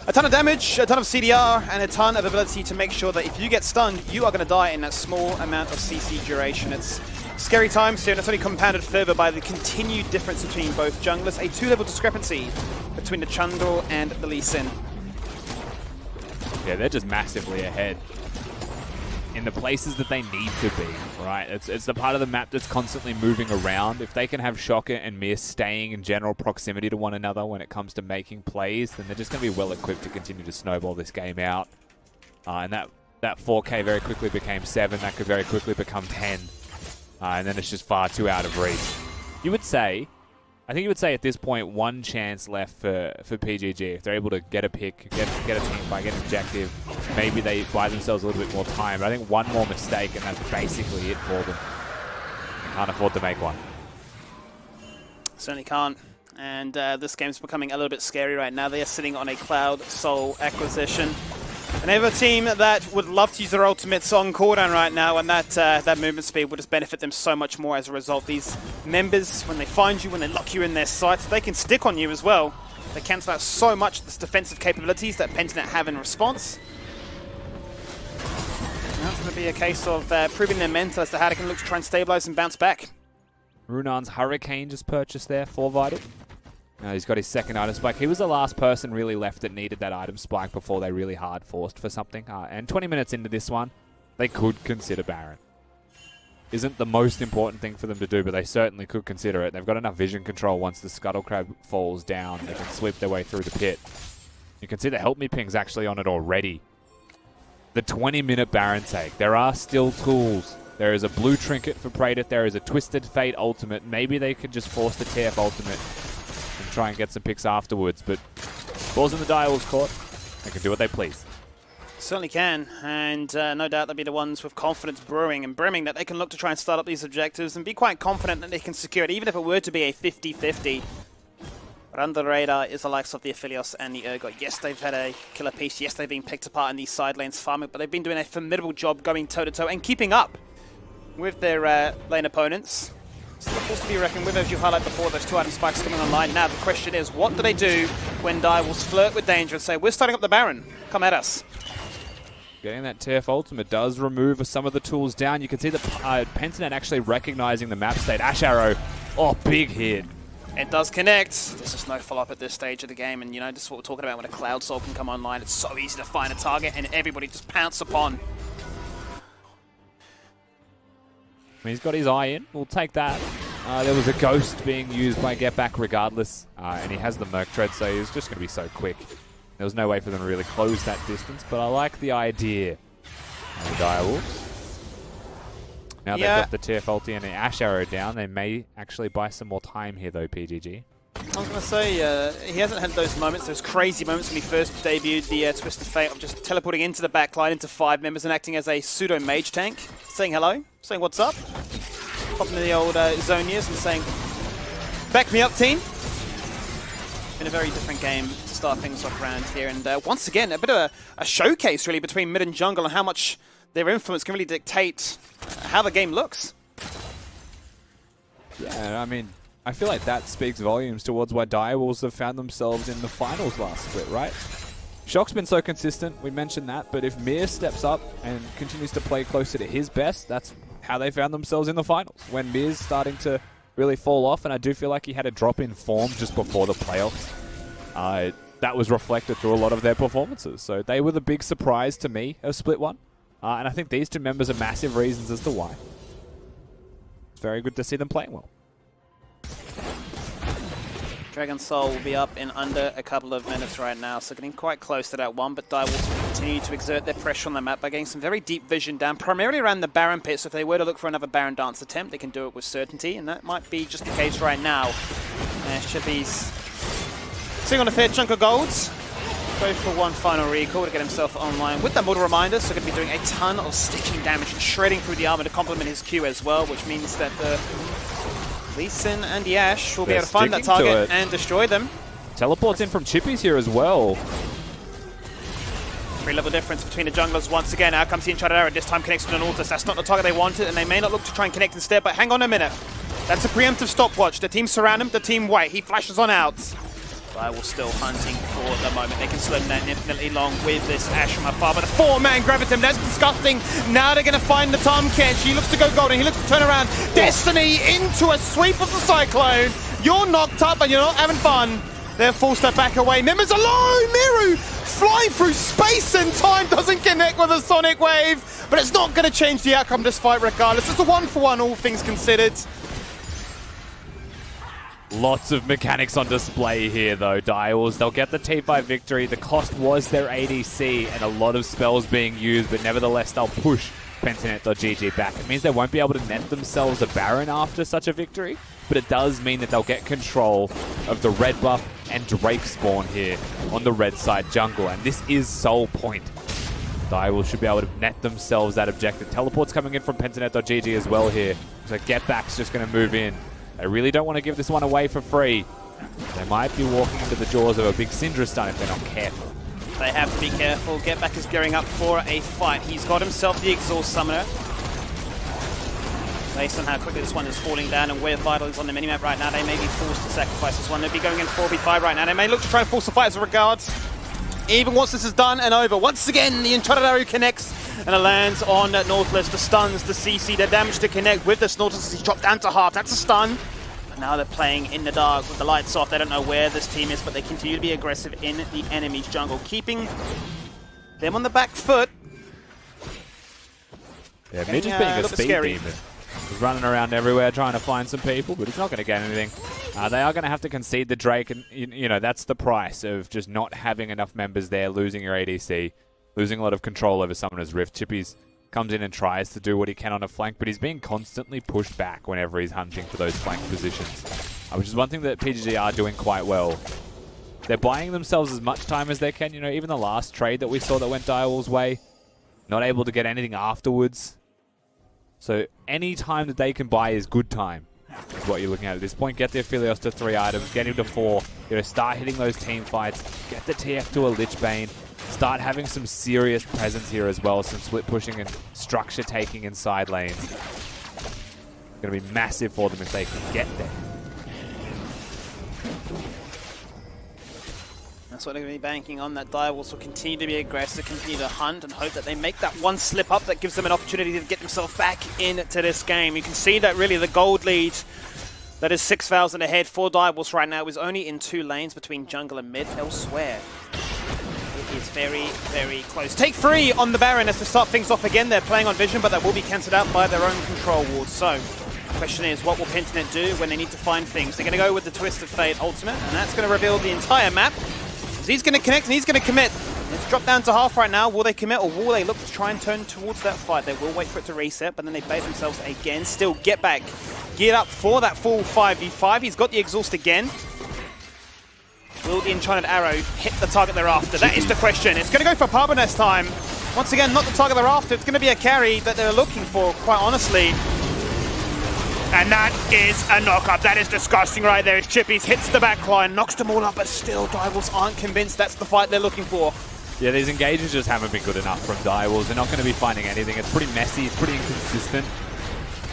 A ton of damage, a ton of CDR, and a ton of ability to make sure that if you get stunned, you are going to die in that small amount of CC duration. It's scary times here, and it's only compounded further by the continued difference between both junglers. A 2-level discrepancy between the Trundle and the Lee Sin. Yeah, they're just massively ahead in the places that they need to be, right? It's the part of the map that's constantly moving around. If they can have Shocker and Mir staying in general proximity to one another when it comes to making plays, then they're just going to be well equipped to continue to snowball this game out. And that 4K very quickly became 7. That could very quickly become 10. And then it's just far too out of reach. You would say, I think you would say at this point, 1 chance left for PGG. If they're able to get a pick, get a team fight, get an objective, maybe they buy themselves a little bit more time. But I think 1 more mistake and that's basically it for them. They can't afford to make one. Certainly can't. And this game's becoming a little bit scary right now. They are sitting on a Cloud Soul acquisition. And they have a team that would love to use their ultimates on cooldown right now, and that movement speed will just benefit them so much more as a result. These members, when they find you, when they lock you in their sights, they can stick on you as well. They cancel out so much the defensive capabilities that Pentanet have in response. Now it's going to be a case of proving their mental as to how they can look to try and stabilize and bounce back. Runan's Hurricane just purchased there for Vital. He's got his second item spike. He was the last person really left that needed that item spike before they really hard forced for something. And 20 minutes into this one, they could consider Baron. Isn't the most important thing for them to do, but they certainly could consider it. They've got enough vision control once the Scuttle Crab falls down. They can sweep their way through the pit. You can see the Help Me ping's actually on it already. The 20-minute Baron take. There are still tools. There is a blue trinket for Praedyth. There is a Twisted Fate ultimate. Maybe they could just force the TF ultimate and try and get some picks afterwards, but balls in the Direwolves' court. They can do what they please. Certainly can, and no doubt they'll be the ones with confidence brewing and brimming that they can look to try and start up these objectives and be quite confident that they can secure it, even if it were to be a 50-50. But under the radar is the likes of the Aphelios and the Urgot. Yes, they've had a killer piece. Yes, they've been picked apart in these side lanes farming, but they've been doing a formidable job going toe-to-toe and keeping up with their lane opponents. Still a force to be reckoned with, as you highlight before, those 2 item spikes coming online. Now the question is, what do they do when direwolves flirt with danger and say, we're starting up the Baron, come at us? Getting that TF ultimate does remove some of the tools down. You can see the Pentanet actually recognizing the map state. Ash Arrow, oh, big hit. It does connect. There's just no follow-up at this stage of the game, and you know, this is what we're talking about when a Cloud Soul can come online. It's so easy to find a target, and everybody just pounce upon. He's got his eye in. We'll take that. There was a ghost being used by Get Back regardless, and he has the Merc Tread, so he's just going to be so quick. There was no way for them to really close that distance, but I like the idea of the Direwolves. Now they've got the TF ulti and the Ash Arrow down. They may actually buy some more time here, though, PGG. I was going to say, he hasn't had those moments, those crazy moments when he first debuted the Twisted Fate of just teleporting into the backline, into 5 members and acting as a pseudo-mage tank, saying hello, saying what's up, popping to the old Zonias and saying, back me up, team. Been a very different game to start things off around here, and once again, a bit of a showcase, really, between mid and jungle and how much their influence can really dictate how the game looks. Yeah, I mean, I feel like that speaks volumes towards why Direwolves have found themselves in the finals last split, right? Shock's been so consistent, we mentioned that, but if Mir steps up and continues to play closer to his best, that's how they found themselves in the finals. When Mir's starting to really fall off, and I do feel like he had a drop in form just before the playoffs. That was reflected through a lot of their performances. So they were the big surprise to me of Split 1. And I think these 2 members are massive reasons as to why. It's very good to see them playing well. Dragon Soul will be up in under a couple of minutes right now, so getting quite close to that one, but Direwolves will continue to exert their pressure on the map by getting some very deep vision down, primarily around the Baron pit, so if they were to look for another Baron dance attempt, they can do it with certainty, and that might be just the case right now. Chippy's sitting on a fair chunk of golds. Go for one final recall to get himself online with that mortal reminder, so going to be doing a ton of stitching damage and shredding through the armor to complement his Q as well, which means that the Lee Sin and the Ashe will be able to find that target and destroy them. Teleports in from Chippy's here as well. 3-level difference between the junglers once again. Out comes the Untitled Arrow, this time connects to an Altus. That's not the target they wanted, and they may not look to try and connect instead, but hang on a minute. That's a preemptive stopwatch. The team surround him, the team wait. He flashes on out. Direwolves still hunting for the moment. They can slow him down infinitely long with this Ashe from afar, but a 4-man Gravitum, that's disgusting. Now they're going to find the Tom Catch. He looks to go golden, he looks to turn around. Destiny into a sweep of the Cyclone. You're knocked up and you're not having fun. They're forced to back away. Members alone! Miru flying through space and time, doesn't connect with a Sonic Wave, but it's not going to change the outcome of this fight regardless. It's a 1-for-1, all things considered. Lots of mechanics on display here, though, Direwolves. They'll get the T5 victory. The cost was their ADC and a lot of spells being used, but nevertheless, they'll push Pentanet.gg back. It means they won't be able to net themselves a Baron after such a victory, but it does mean that they'll get control of the red buff and Drake spawn here on the red side jungle, and this is sole point. Direwolves should be able to net themselves that objective. Teleport's coming in from Pentanet.gg as well here, so Get Back's just going to move in. They really don't want to give this one away for free. They might be walking into the jaws of a big Syndra stun if they're not careful. They have to be careful. Get Back is gearing up for a fight. He's got himself the Exhaust Summoner. Based on how quickly this one is falling down and where Vital is on the minimap right now, they may be forced to sacrifice this one. They'll be going in 4v5 right now. They may look to try and force a fight as a regards. Even once this is done and over, once again, the Untitled Arrow connects and it lands on Nautilus. The stuns, the CC, the damage to connect with this Nautilus as he dropped down to half. That's a stun. But now they're playing in the dark with the lights off. They don't know where this team is, but they continue to be aggressive in the enemy's jungle, keeping them on the back foot. Yeah, Midge is being a speed demon. He's running around everywhere trying to find some people, but he's not going to get anything. They are going to have to concede the Drake, and you know that's the price of just not having enough members there, losing your ADC, losing a lot of control over Summoner's Rift. Chippy's comes in and tries to do what he can on a flank, but he's being constantly pushed back whenever he's hunting for those flank positions, which is one thing that PGG are doing quite well. They're buying themselves as much time as they can. You know, even the last trade that we saw that went Direwolves' way, not able to get anything afterwards. So any time that they can buy is good time, is what you're looking at this point. Get the Aphelios to 3 items, get him to 4, you know, start hitting those team fights, get the TF to a Lich Bane, start having some serious presence here as well, some split pushing and structure taking in side lanes. Going to be massive for them if they can get there. That's what they're going to be banking on. That Direwolves will continue to be aggressive, continue to hunt, and hope that they make that one slip up that gives them an opportunity to get themselves back into this game. You can see that really the gold lead that is 6,000 ahead for Direwolves right now is only in 2 lanes between jungle and mid. Elsewhere, it is very, very close. Take 3 on the Baron as to start things off again. They're playing on vision, but that will be cancelled out by their own control wards. So, the question is, what will Pentanet do when they need to find things? They're going to go with the Twist of Fate ultimate, and that's going to reveal the entire map. He's going to connect and he's going to commit. It's dropped down to half right now. Will they commit or will they look to try and turn towards that fight? They will wait for it to reset, but then they bait themselves again. Still get back. Get up for that full 5v5. He's got the exhaust again. Will the Enchanted Arrow hit the target they're after? That is the question. It's going to go for Pablo this time. Once again, not the target they're after. It's going to be a carry that they're looking for, quite honestly. And that is a knock-up. That is disgusting right there. It's Chippies hits the backline, knocks them all up, but still Direwolves aren't convinced that's the fight they're looking for. Yeah, these engages just haven't been good enough from Direwolves. They're not going to be finding anything. It's pretty messy. It's pretty inconsistent.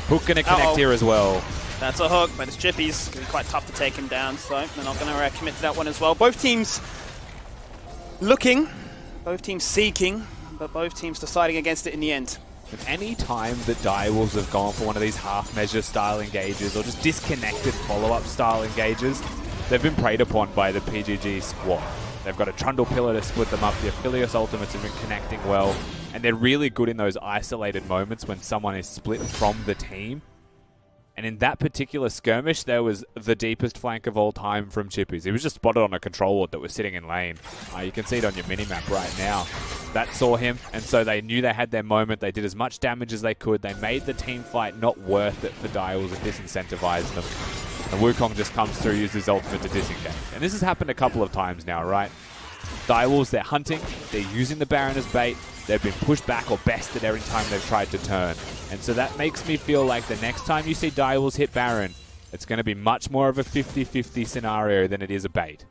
Hook going to connect here as well. That's a hook, but it's Chippies. It's going to be quite tough to take him down, so they're not going to commit to that one as well. Both teams looking, both teams seeking, but both teams deciding against it in the end. But any time that Direwolves have gone for one of these half-measure style engages or just disconnected follow-up style engages, they've been preyed upon by the PGG squad. They've got a Trundle Pillar to split them up. The Aphelios ultimates have been connecting well. And they're really good in those isolated moments when someone is split from the team. And in that particular skirmish, there was the deepest flank of all time from Chippies. He was just spotted on a control ward that was sitting in lane. You can see it on your minimap right now. That saw him, and so they knew they had their moment. They did as much damage as they could. They made the team fight not worth it for Direwolves and disincentivized them. And Wukong just comes through, uses his ultimate to disengage. And this has happened a couple of times now, right? Direwolves, they're hunting, they're using the Baron as bait, they've been pushed back or bested every time they've tried to turn. And so that makes me feel like the next time you see Direwolves hit Baron, it's going to be much more of a 50-50 scenario than it is a bait.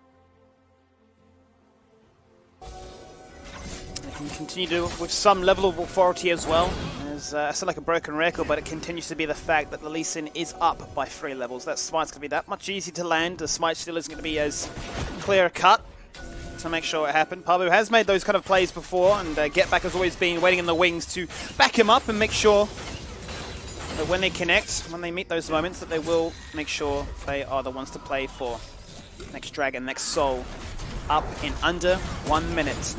They can continue to with some level of authority as well. I sound like a broken record, but it continues to be the fact that the Lee Sin is up by 3 levels. That smite's going to be that much easier to land. The smite still isn't going to be as clear a cut to make sure it happened. Pablo has made those kind of plays before, and Get Back has always been waiting in the wings to back him up and make sure that when they connect, when they meet those moments, that they will make sure they are the ones to play for. Next Dragon, next Soul, up in under 1 minute.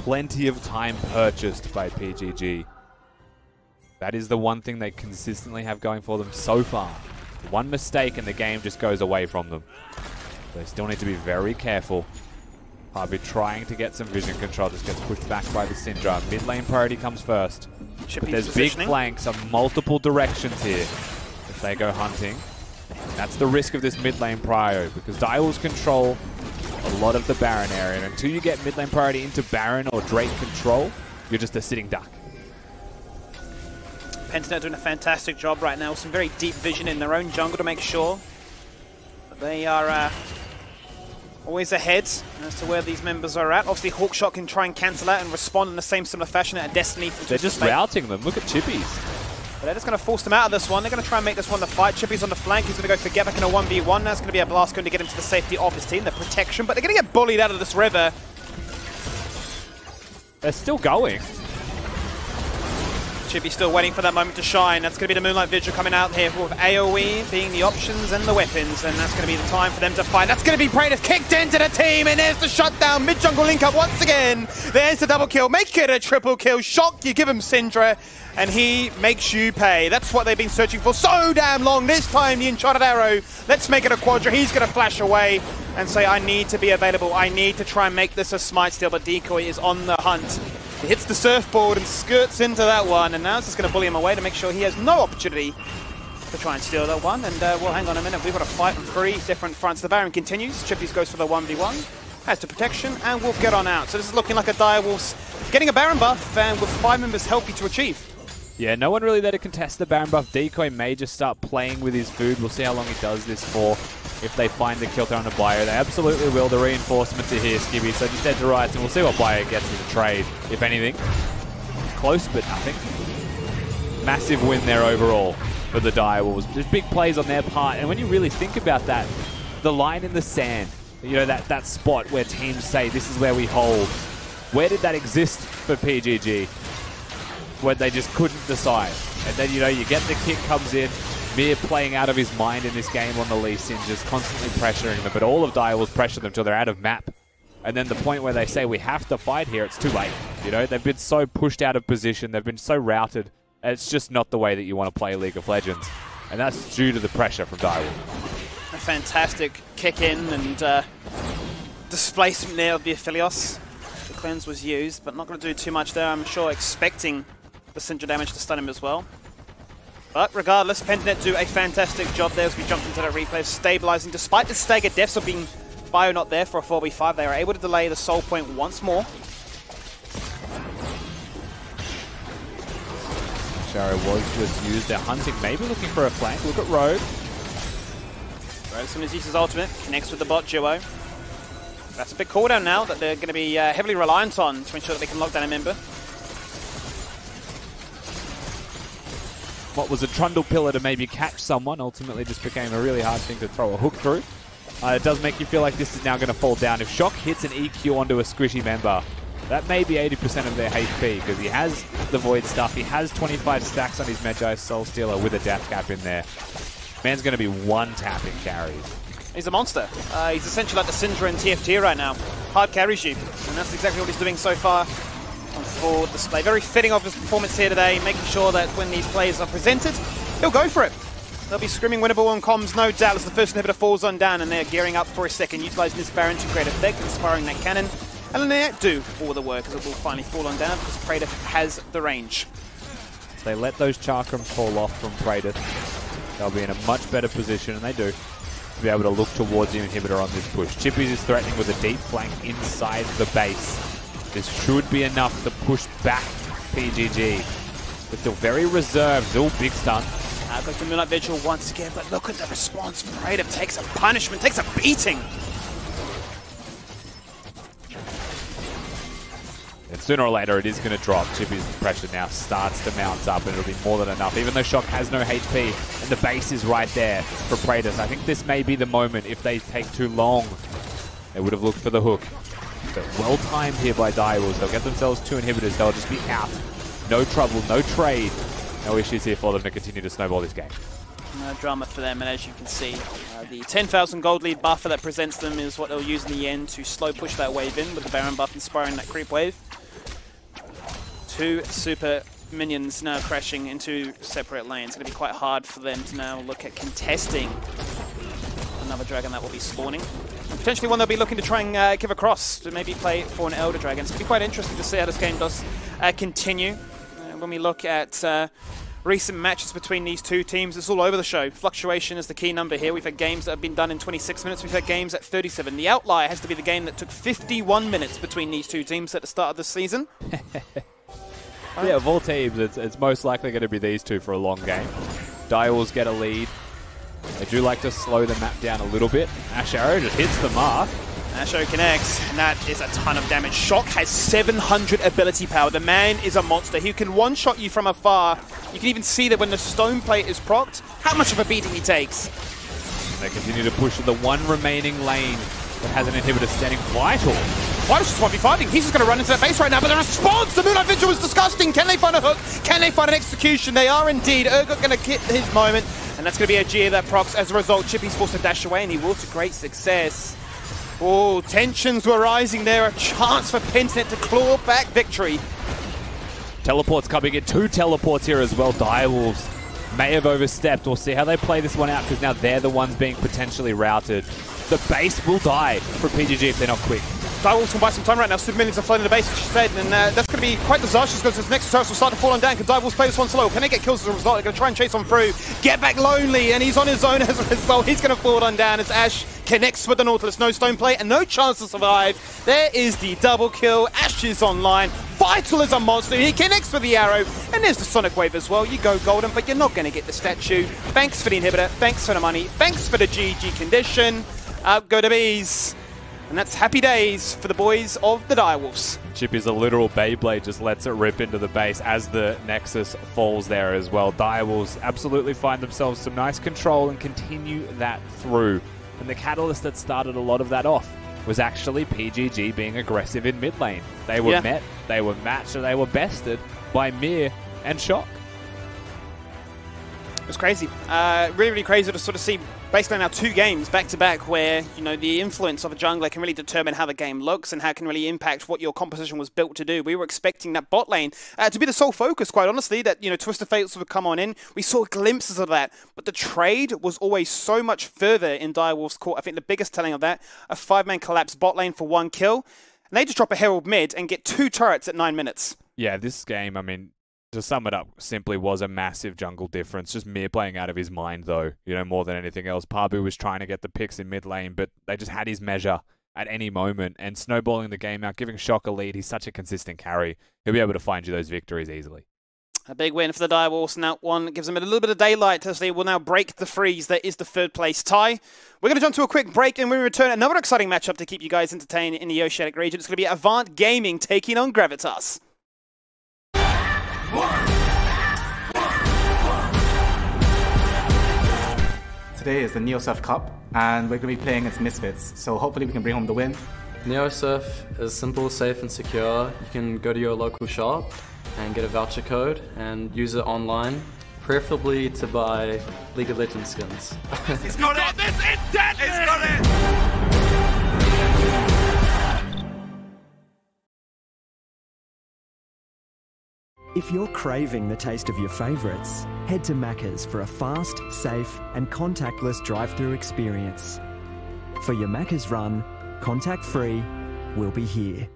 Plenty of time purchased by PGG. That is the one thing they consistently have going for them so far. One mistake and the game just goes away from them. They still need to be very careful. Harvey trying to get some vision control. This gets pushed back by the Syndra. Mid lane priority comes first. But there's big flanks on multiple directions here if they go hunting. And that's the risk of this mid lane prio, because Direwolves control a lot of the Baron area. And until you get mid lane priority into Baron or Drake control, you're just a sitting duck. Pentanet doing a fantastic job right now. Some very deep vision in their own jungle to make sure that they are always ahead as to where these members are at. Obviously, Hawkshot can try and cancel out and respond in the same similar fashion at Destiny. They're just routing them. Look at Chippies. But they're just going to force them out of this one. They're going to try and make this one the fight. Chippies on the flank. He's going to go for Get Back in a 1v1. That's going to be a blast going to get him to the safety of his team, the protection. But they're going to get bullied out of this river. They're still going. Chippy still waiting for that moment to shine. That's going to be the Moonlight Vigil coming out here with AoE being the options and the weapons, and that's going to be the time for them to fight. That's going to be Praetor kicked into the team, and there's the shutdown. Mid-jungle link up once again. There's the double kill. Make it a triple kill. Shock, you give him Syndra, and he makes you pay. That's what they've been searching for so damn long. This time, the Enchanted Arrow. Let's make it a quadra. He's going to flash away and say, I need to be available. I need to try and make this a smite steal, but Decoy is on the hunt. He hits the surfboard and skirts into that one, and now it's just going to bully him away to make sure he has no opportunity to try and steal that one. And well, hang on a minute, we've got a fight on 3 different fronts. The Baron continues. Chippies goes for the 1v1, has the protection, and will get on out. So this is looking like a Direwolves getting a Baron buff, and with 5 members healthy to achieve. Yeah, no one really there to contest the Baron buff. Decoy may just start playing with his food. We'll see how long he does this for. If they find the kill throw on a Bio, they absolutely will. The reinforcements are here, Skibby. So just head to rights, and we'll see what Bio gets with the trade, if anything. It's close, but nothing. Massive win there overall for the Direwolves. There's big plays on their part, and when you really think about that, the line in the sand, you know, that spot where teams say, this is where we hold. Where did that exist for PGG? When they just couldn't decide. And then, you know, you get the kick comes in, Mir playing out of his mind in this game on the Lee Sin, just constantly pressuring them, but all of Direwolves pressure them until they're out of map. And then the point where they say, we have to fight here, it's too late. You know, they've been so pushed out of position, they've been so routed, and it's just not the way that you want to play League of Legends. And that's due to the pressure from Direwolf. A fantastic kick in and displacement there of the Aphelios. The cleanse was used, but not going to do too much there, I'm sure, expecting the Syndra damage to stun him as well. But regardless, Pentanet do a fantastic job there as we jump into that replay of stabilizing. Despite the stagger deaths of being Bio not there for a 4v5, they are able to delay the soul point once more. Sharo was just used. They're hunting, maybe looking for a flank. Look at Rogue. Rogue, as soon as he uses ultimate, connects with the bot duo. That's a big cooldown now that they're going to be heavily reliant on to ensure that they can lock down a member. What was a trundle pillar to maybe catch someone ultimately just became a really hard thing to throw a hook through. It does make you feel like this is now going to fall down. If Shock hits an EQ onto a squishy member, that may be 80% of their HP because he has the Void stuff. He has 25 stacks on his Magi Soul Stealer with a death cap in there. Man's going to be one-tapping carries. He's a monster. He's essentially like the Syndra in TFT right now. Hard carries you, and that's exactly what he's doing so far on full display. Very fitting of his performance here today, making sure that when these plays are presented, he'll go for it. They'll be screaming winnable on comms, no doubt, as the first inhibitor falls on down, and they're gearing up for a second, utilising this Baron to create effect, inspiring that cannon. And then they do all the work, as it will finally fall on down, because Praetor has the range. They let those Chakrams fall off from Praetor. They'll be in a much better position, and they do, to be able to look towards the inhibitor on this push. Chippies is threatening with a deep flank inside the base. This should be enough to push back PGG. But still very reserved, still big stun. Goes to Moonlight Vigil once again, but look at the response. Praetor takes a punishment, takes a beating. And sooner or later it is going to drop. Chippy's pressure now starts to mount up, and it'll be more than enough. Even though Shock has no HP, and the base is right there for Praetor. I think this may be the moment. If they take too long, they would have looked for the hook. But well timed here by Direwolves. They'll get themselves 2 inhibitors. They'll just be out. No trouble, no trade. No issues here for them to continue to snowball this game. No drama for them, and as you can see, the 10,000 gold lead buffer that presents them is what they'll use in the end to slow push that wave in, with the Baron buff inspiring that creep wave. 2 super minions now crashing into separate lanes. It's going to be quite hard for them to now look at contesting another dragon that will be spawning. And potentially one they'll be looking to try and give across to maybe play for an Elder Dragon. It's going to be quite interesting to see how this game does continue. When we look at recent matches between these two teams, it's all over the show. Fluctuation is the key number here. We've had games that have been done in 26 minutes. We've had games at 37. The outlier has to be the game that took 51 minutes between these two teams at the start of the season. Yeah, of all teams, it's most likely going to be these two for a long game. Direwolves get a lead. They do like to slow the map down a little bit. Ash Arrow just hits the mark. Ash Arrow connects, and that is a ton of damage. Shock has 700 ability power. The man is a monster. He can one-shot you from afar. You can even see that when the stone plate is procced, how much of a beating he takes. And they continue to push the one remaining lane that has an inhibitor standing vital. Vital's just 1v5ing. He's just going to run into that base right now, but the response to Moonlight Vigil was disgusting. Can they find a hook? Can they find an execution? They are indeed. Urgot going to get his moment, and that's going to be a Gia that procs. As a result, Chippy's forced to dash away, and he will to great success. Oh, tensions were rising there. A chance for Pentanet to claw back victory. Teleports coming in. 2 teleports here as well. Direwolves may have overstepped. We'll see how they play this one out, because now they're the ones being potentially routed. The base will die for PGG if they're not quick. Direwolves can buy some time right now. Super minions are flooding the base, as she said, and that's going to be quite disastrous because this next turret will start to fall on down. Can Direwolves play this one slow? Can they get kills as a result? They're going to try and chase on through. Get back Lonely, and he's on his own as a result. He's going to fall on down as Ash connects with the Nautilus. No stone plate and no chance to survive. There is the double kill. Ash is online. Vital is a monster. He connects with the arrow, and there's the Sonic Wave as well. You go golden, but you're not going to get the statue. Thanks for the inhibitor. Thanks for the money. Thanks for the GG condition. Out go the bees. And that's happy days for the boys of the Direwolves. Chippy's a literal Beyblade, just lets it rip into the base as the Nexus falls there as well. Direwolves absolutely find themselves some nice control and continue that through. And the catalyst that started a lot of that off was actually PGG being aggressive in mid lane. They were met, they were matched, and they were bested by Mir and Shock. It was crazy. Really, really crazy to sort of see basically now 2 games back-to-back where, you know, the influence of a jungler can really determine how the game looks and how it can really impact what your composition was built to do. We were expecting that bot lane to be the sole focus, quite honestly, that, you know, Twisted Fates would come on in. We saw glimpses of that, but the trade was always so much further in Direwolves' court. I think the biggest telling of that, a 5-man collapse bot lane for 1 kill, and they just drop a Herald mid and get 2 turrets at 9 minutes. Yeah, this game, I mean, to sum it up, simply was a massive jungle difference. Just Mir playing out of his mind, though, you know, more than anything else. Pabu was trying to get the picks in mid lane, but they just had his measure at any moment and snowballing the game out, giving Shock a lead. He's such a consistent carry. He'll be able to find you those victories easily. A big win for the Direwolves, and that one gives them a little bit of daylight as they will now break the freeze that is the 3rd place tie. We're going to jump to a quick break, and when we return, another exciting matchup to keep you guys entertained in the Oceanic region. It's going to be Avant Gaming taking on Gravitas. Today is the NeoSurf Cup, and we're going to be playing against Misfits, so hopefully we can bring home the win. NeoSurf is simple, safe and secure. You can go to your local shop and get a voucher code and use it online, preferably to buy League of Legends skins. He's got it! It's deadly! He's got it! If you're craving the taste of your favourites, head to Macca's for a fast, safe and contactless drive-through experience. For your Macca's run, contact-free, we'll be here.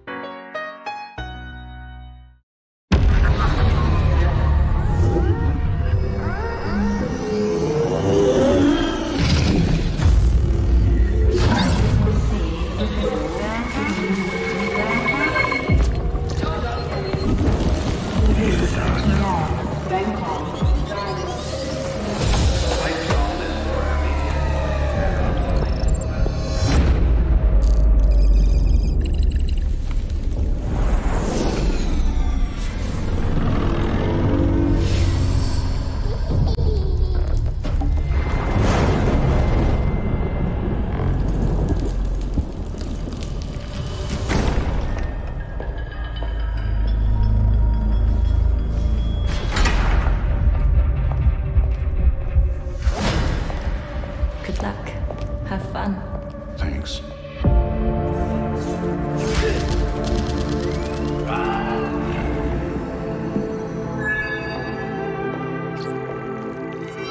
Good luck. Have fun. Thanks.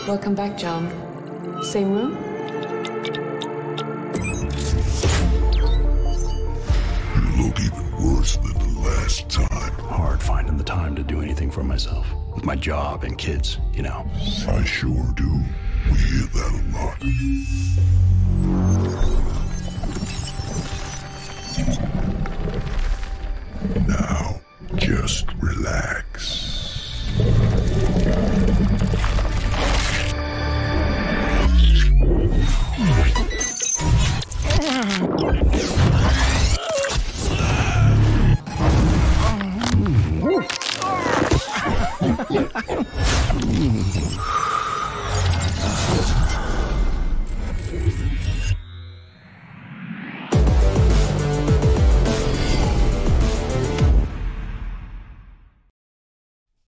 Welcome back, John. Same room? You look even worse than the last time. Hard finding the time to do anything for myself. With my job and kids, you know. I sure do. We hear that a lot. Now, just relax.